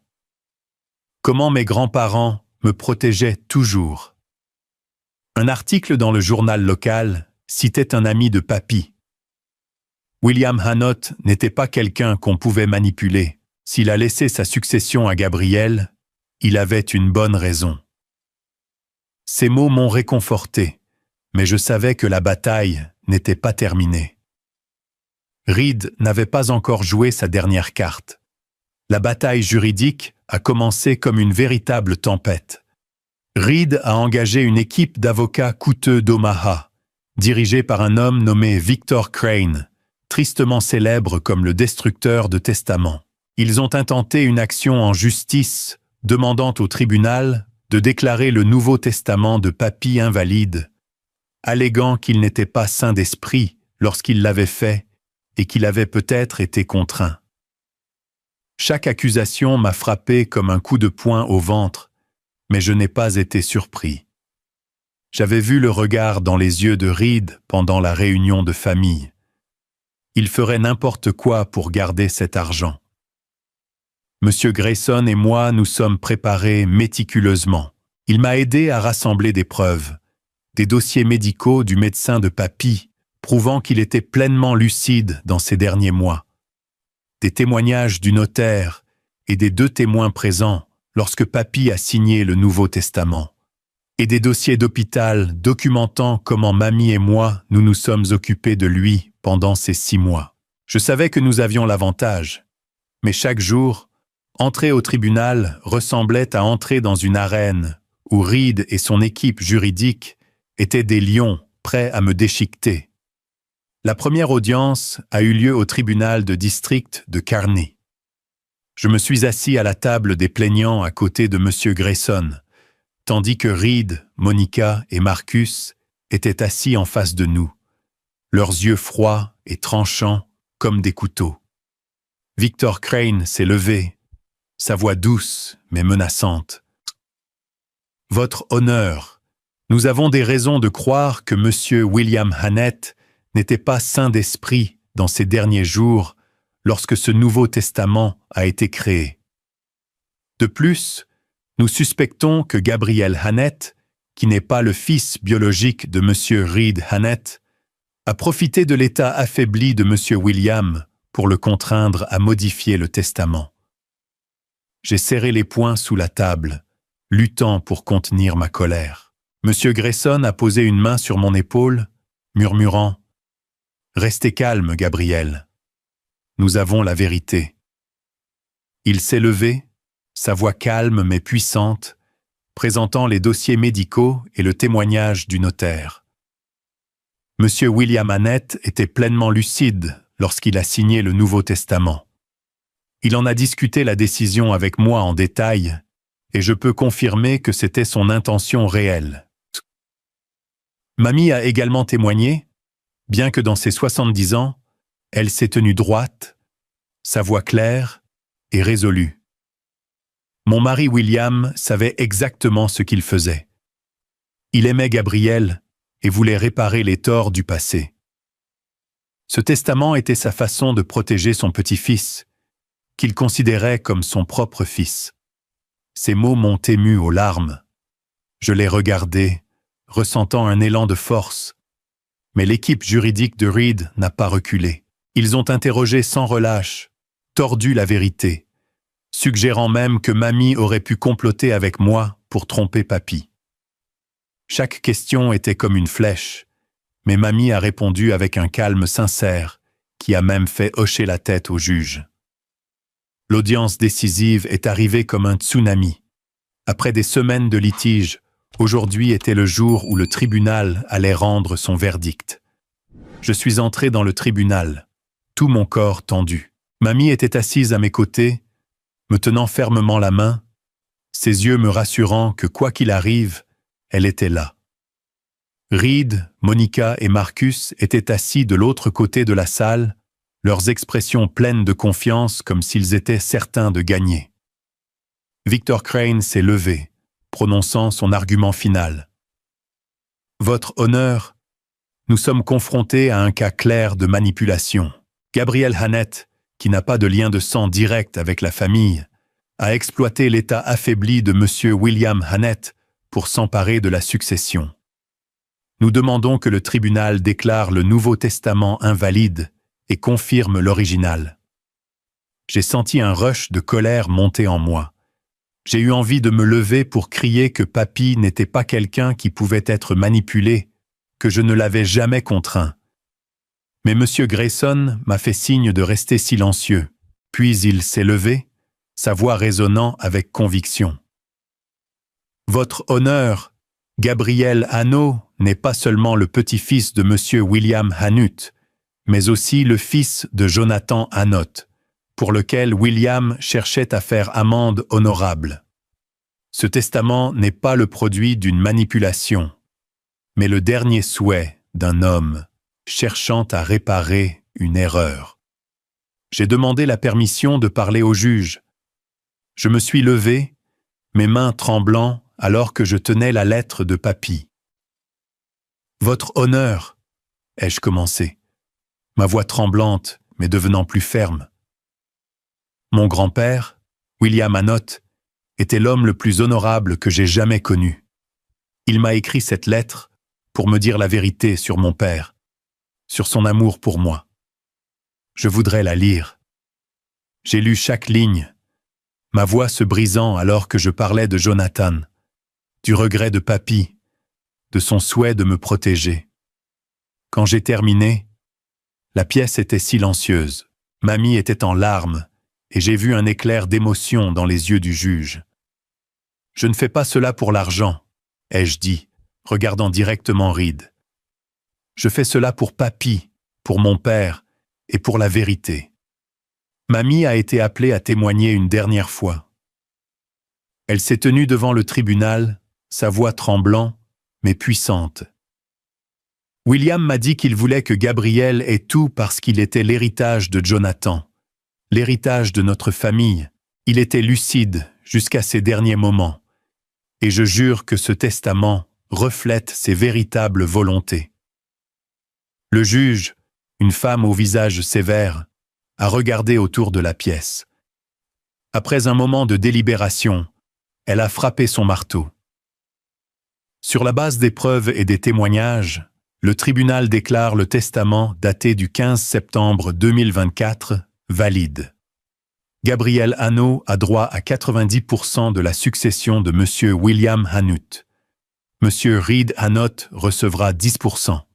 Comment mes grands-parents me protégeaient toujours. Un article dans le journal local citait un ami de Papy. William Hannott n'était pas quelqu'un qu'on pouvait manipuler. S'il a laissé sa succession à Gabriel, il avait une bonne raison. Ces mots m'ont réconforté, mais je savais que la bataille n'était pas terminée. Reed n'avait pas encore joué sa dernière carte. La bataille juridique a commencé comme une véritable tempête. Reed a engagé une équipe d'avocats coûteux d'Omaha, dirigée par un homme nommé Victor Crane, tristement célèbre comme le destructeur de testaments. Ils ont intenté une action en justice, demandant au tribunal de déclarer le Nouveau Testament de Papy invalide, alléguant qu'il n'était pas saint d'esprit lorsqu'il l'avait fait et qu'il avait peut-être été contraint. Chaque accusation m'a frappé comme un coup de poing au ventre, mais je n'ai pas été surpris. J'avais vu le regard dans les yeux de Reed pendant la réunion de famille. Il ferait n'importe quoi pour garder cet argent. Monsieur Grayson et moi nous sommes préparés méticuleusement. Il m'a aidé à rassembler des preuves, des dossiers médicaux du médecin de Papy, prouvant qu'il était pleinement lucide dans ces derniers mois, des témoignages du notaire et des 2 témoins présents lorsque Papy a signé le Nouveau Testament, et des dossiers d'hôpital documentant comment Mamie et moi nous nous sommes occupés de lui pendant ces 6 mois. Je savais que nous avions l'avantage, mais chaque jour, entrer au tribunal ressemblait à entrer dans une arène où Reed et son équipe juridique étaient des lions prêts à me déchiqueter. La première audience a eu lieu au tribunal de district de Kearney. Je me suis assis à la table des plaignants à côté de M. Grayson, tandis que Reed, Monica et Marcus étaient assis en face de nous, leurs yeux froids et tranchants comme des couteaux. Victor Crane s'est levé, sa voix douce mais menaçante. « Votre honneur, nous avons des raisons de croire que M. William Hannett n'était pas saint d'esprit dans ces derniers jours lorsque ce Nouveau Testament a été créé. De plus, nous suspectons que Gabriel Hannett, qui n'est pas le fils biologique de M. Reed Hannett, a profité de l'état affaibli de M. William pour le contraindre à modifier le testament. J'ai serré les poings sous la table, luttant pour contenir ma colère. M. Grayson a posé une main sur mon épaule, murmurant « Restez calme, Gabriel. Nous avons la vérité. » Il s'est levé, sa voix calme mais puissante, présentant les dossiers médicaux et le témoignage du notaire. M. William Hannett était pleinement lucide lorsqu'il a signé le Nouveau Testament. Il en a discuté la décision avec moi en détail, et je peux confirmer que c'était son intention réelle. Mamie a également témoigné, bien que dans ses 70 ans, elle s'est tenue droite, sa voix claire et résolue. Mon mari William savait exactement ce qu'il faisait. Il aimait Gabriel et voulait réparer les torts du passé. Ce testament était sa façon de protéger son petit-fils, qu'il considérait comme son propre fils. Ces mots m'ont ému aux larmes. Je l'ai regardé, ressentant un élan de force. Mais l'équipe juridique de Reed n'a pas reculé. Ils ont interrogé sans relâche, tordu la vérité, suggérant même que Mamie aurait pu comploter avec moi pour tromper Papy. Chaque question était comme une flèche, mais Mamie a répondu avec un calme sincère, qui a même fait hocher la tête au juge. L'audience décisive est arrivée comme un tsunami. Après des semaines de litige, aujourd'hui était le jour où le tribunal allait rendre son verdict. Je suis entré dans le tribunal, tout mon corps tendu. Mamie était assise à mes côtés, me tenant fermement la main, ses yeux me rassurant que quoi qu'il arrive, elle était là. Reed, Monica et Marcus étaient assis de l'autre côté de la salle, leurs expressions pleines de confiance comme s'ils étaient certains de gagner. Victor Crane s'est levé, prononçant son argument final. « Votre honneur, nous sommes confrontés à un cas clair de manipulation. Gabrielle Hannett, qui n'a pas de lien de sang direct avec la famille, a exploité l'état affaibli de M. William Hannett pour s'emparer de la succession. Nous demandons que le tribunal déclare le Nouveau Testament invalide et confirme l'original. » J'ai senti un rush de colère monter en moi. J'ai eu envie de me lever pour crier que papy n'était pas quelqu'un qui pouvait être manipulé, que je ne l'avais jamais contraint. Mais M. Grayson m'a fait signe de rester silencieux, puis il s'est levé, sa voix résonnant avec conviction. « Votre honneur, Gabriel Hannot n'est pas seulement le petit-fils de M. William Hannut, mais aussi le fils de Jonathan Hannott, pour lequel William cherchait à faire amende honorable. Ce testament n'est pas le produit d'une manipulation, mais le dernier souhait d'un homme cherchant à réparer une erreur. J'ai demandé la permission de parler au juge. Je me suis levé, mes mains tremblant alors que je tenais la lettre de papy. « Votre honneur » ai-je commencé, ma voix tremblante mais devenant plus ferme. Mon grand-père, William Hannott, était l'homme le plus honorable que j'ai jamais connu. Il m'a écrit cette lettre pour me dire la vérité sur mon père, sur son amour pour moi. Je voudrais la lire. J'ai lu chaque ligne, ma voix se brisant alors que je parlais de Jonathan, du regret de papy, de son souhait de me protéger. Quand j'ai terminé, la pièce était silencieuse. Mamie était en larmes, et j'ai vu un éclair d'émotion dans les yeux du juge. « Je ne fais pas cela pour l'argent, » ai-je dit, regardant directement Reed. « Je fais cela pour papy, pour mon père et pour la vérité. » Mamie a été appelée à témoigner une dernière fois. Elle s'est tenue devant le tribunal, sa voix tremblant, mais puissante. « William m'a dit qu'il voulait que Gabriel ait tout parce qu'il était l'héritage de Jonathan. L'héritage de notre famille. Il était lucide jusqu'à ses derniers moments. Et je jure que ce testament reflète ses véritables volontés. » Le juge, une femme au visage sévère, a regardé autour de la pièce. Après un moment de délibération, elle a frappé son marteau. Sur la base des preuves et des témoignages, le tribunal déclare le testament daté du 15 septembre 2024 valide. Gabriel Hannot a droit à 90% de la succession de M. William Hannut. M. Reed Hannott recevra 10%.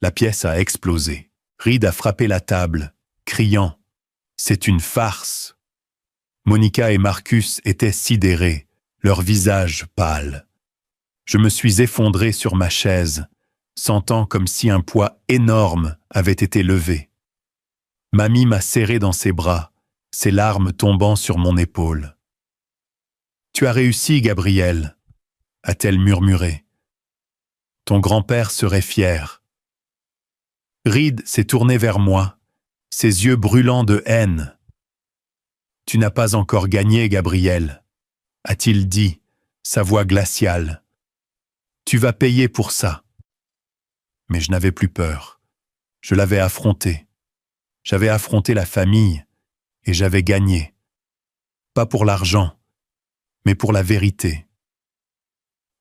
La pièce a explosé. Reed a frappé la table, criant « C'est une farce !» Monica et Marcus étaient sidérés, leurs visages pâles. Je me suis effondré sur ma chaise, sentant comme si un poids énorme avait été levé. Mamie m'a serré dans ses bras, ses larmes tombant sur mon épaule. « Tu as réussi, Gabriel » a-t-elle murmuré. « Ton grand-père serait fier. » Reed s'est tourné vers moi, ses yeux brûlants de haine. « Tu n'as pas encore gagné, Gabriel » a-t-il dit, sa voix glaciale. « Tu vas payer pour ça. » Mais je n'avais plus peur. Je l'avais affronté. J'avais affronté la famille et j'avais gagné. Pas pour l'argent, mais pour la vérité.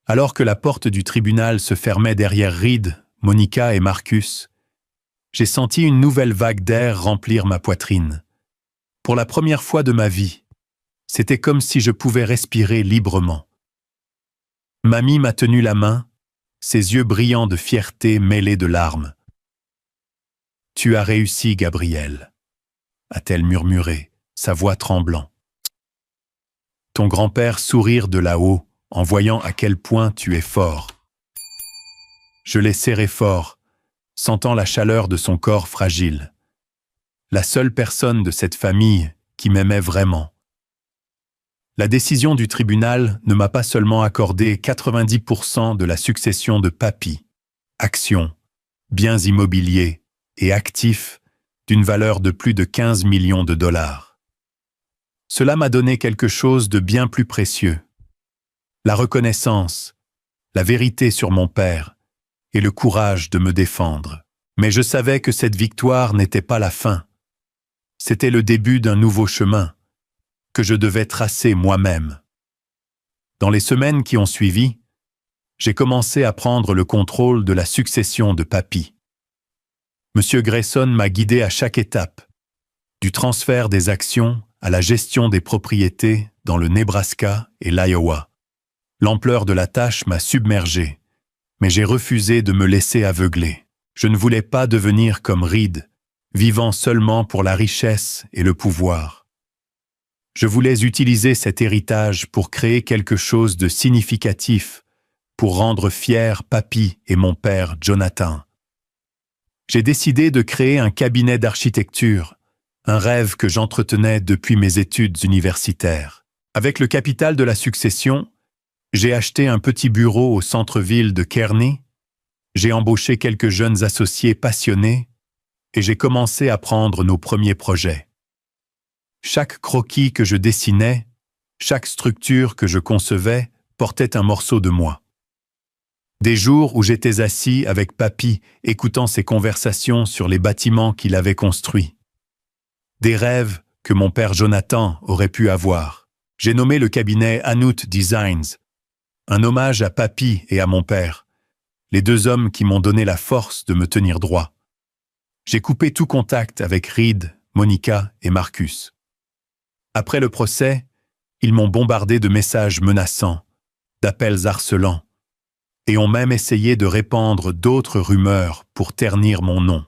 Alors que la porte du tribunal se fermait derrière Reed, Monica et Marcus, j'ai senti une nouvelle vague d'air remplir ma poitrine. Pour la première fois de ma vie, c'était comme si je pouvais respirer librement. Mamie m'a tenu la main, ses yeux brillants de fierté mêlés de larmes. Tu as réussi, Gabriel, a-t-elle murmuré, sa voix tremblant. Ton grand-père sourit de là-haut en voyant à quel point tu es fort. Je l'ai serré fort, sentant la chaleur de son corps fragile. La seule personne de cette famille qui m'aimait vraiment. La décision du tribunal ne m'a pas seulement accordé 90% de la succession de Papy, actions, biens immobiliers et actifs d'une valeur de plus de 15 millions de dollars. Cela m'a donné quelque chose de bien plus précieux. La reconnaissance, la vérité sur mon père et le courage de me défendre. Mais je savais que cette victoire n'était pas la fin. C'était le début d'un nouveau chemin que je devais tracer moi-même. Dans les semaines qui ont suivi, j'ai commencé à prendre le contrôle de la succession de Papy. Monsieur Grayson m'a guidé à chaque étape, du transfert des actions à la gestion des propriétés dans le Nebraska et l'Iowa. L'ampleur de la tâche m'a submergé, mais j'ai refusé de me laisser aveugler. Je ne voulais pas devenir comme Reed, vivant seulement pour la richesse et le pouvoir. Je voulais utiliser cet héritage pour créer quelque chose de significatif, pour rendre fiers Papy et mon père Jonathan. J'ai décidé de créer un cabinet d'architecture, un rêve que j'entretenais depuis mes études universitaires. Avec le capital de la succession, j'ai acheté un petit bureau au centre-ville de Kearney, j'ai embauché quelques jeunes associés passionnés et j'ai commencé à prendre nos premiers projets. Chaque croquis que je dessinais, chaque structure que je concevais portait un morceau de moi. Des jours où j'étais assis avec Papy, écoutant ses conversations sur les bâtiments qu'il avait construits. Des rêves que mon père Jonathan aurait pu avoir. J'ai nommé le cabinet Anout Designs, un hommage à Papy et à mon père, les deux hommes qui m'ont donné la force de me tenir droit. J'ai coupé tout contact avec Reed, Monica et Marcus. Après le procès, ils m'ont bombardé de messages menaçants, d'appels harcelants, et ont même essayé de répandre d'autres rumeurs pour ternir mon nom.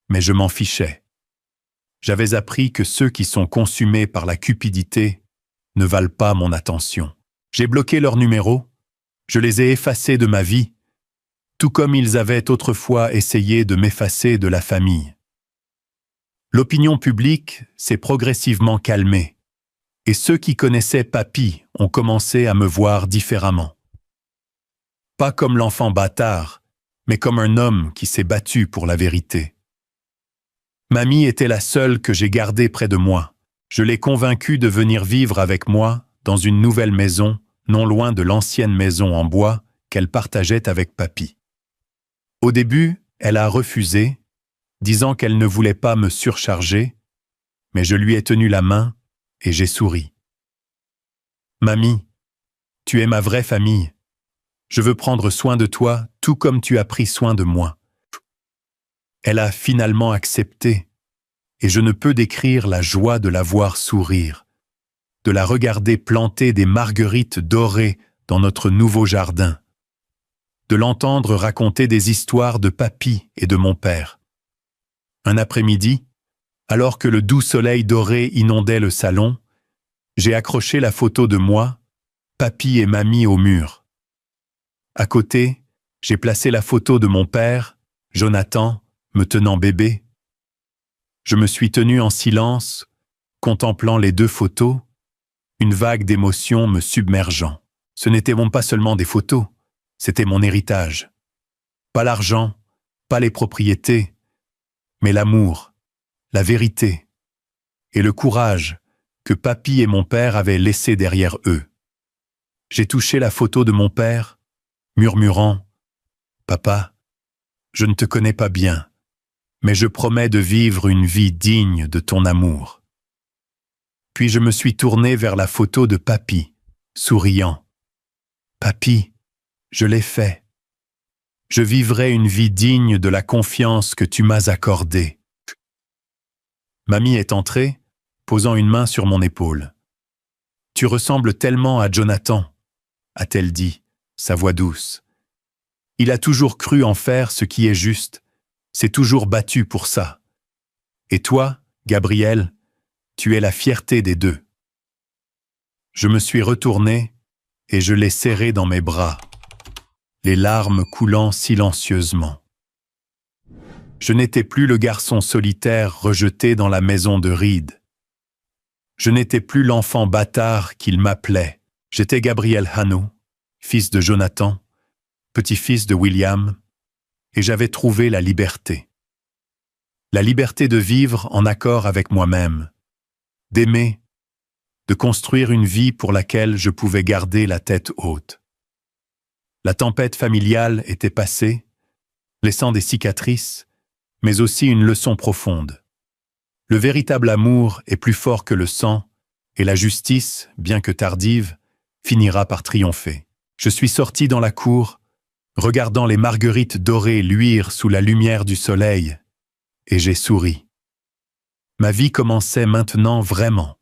Mais je m'en fichais. J'avais appris que ceux qui sont consumés par la cupidité ne valent pas mon attention. J'ai bloqué leurs numéros, je les ai effacés de ma vie, tout comme ils avaient autrefois essayé de m'effacer de la famille. L'opinion publique s'est progressivement calmée, et ceux qui connaissaient Papy ont commencé à me voir différemment. Pas comme l'enfant bâtard, mais comme un homme qui s'est battu pour la vérité. Mamie était la seule que j'ai gardée près de moi. Je l'ai convaincue de venir vivre avec moi dans une nouvelle maison, non loin de l'ancienne maison en bois qu'elle partageait avec Papy. Au début, elle a refusé, disant qu'elle ne voulait pas me surcharger, mais je lui ai tenu la main et j'ai souri. « Mamie, tu es ma vraie famille. Je veux prendre soin de toi tout comme tu as pris soin de moi. » Elle a finalement accepté, et je ne peux décrire la joie de la voir sourire, de la regarder planter des marguerites dorées dans notre nouveau jardin, de l'entendre raconter des histoires de Papy et de mon père. Un après-midi, alors que le doux soleil doré inondait le salon, j'ai accroché la photo de moi, Papy et Mamie au mur. À côté, j'ai placé la photo de mon père, Jonathan, me tenant bébé. Je me suis tenu en silence, contemplant les deux photos, une vague d'émotions me submergeant. Ce n'étaient pas seulement des photos, c'était mon héritage. Pas l'argent, pas les propriétés, mais l'amour, la vérité et le courage que Papy et mon père avaient laissé derrière eux. J'ai touché la photo de mon père, murmurant « Papa, je ne te connais pas bien, mais je promets de vivre une vie digne de ton amour. » Puis je me suis tourné vers la photo de Papy, souriant. « Papy, je l'ai fait. Je vivrai une vie digne de la confiance que tu m'as accordée. » Mamie est entrée, posant une main sur mon épaule. « Tu ressembles tellement à Jonathan, » a-t-elle dit, sa voix douce. « Il a toujours cru en faire ce qui est juste, s'est toujours battu pour ça. Et toi, Gabriel, tu es la fierté des deux. Je me suis retourné et je l'ai serré dans mes bras, les larmes coulant silencieusement. Je n'étais plus le garçon solitaire rejeté dans la maison de Reed. Je n'étais plus l'enfant bâtard qu'il m'appelait. J'étais Gabriel Hano, fils de Jonathan, petit-fils de William, et j'avais trouvé la liberté. La liberté de vivre en accord avec moi-même, d'aimer, de construire une vie pour laquelle je pouvais garder la tête haute. La tempête familiale était passée, laissant des cicatrices, mais aussi une leçon profonde. Le véritable amour est plus fort que le sang, et la justice, bien que tardive, finira par triompher. Je suis sorti dans la cour, regardant les marguerites dorées luire sous la lumière du soleil, et j'ai souri. Ma vie commençait maintenant vraiment.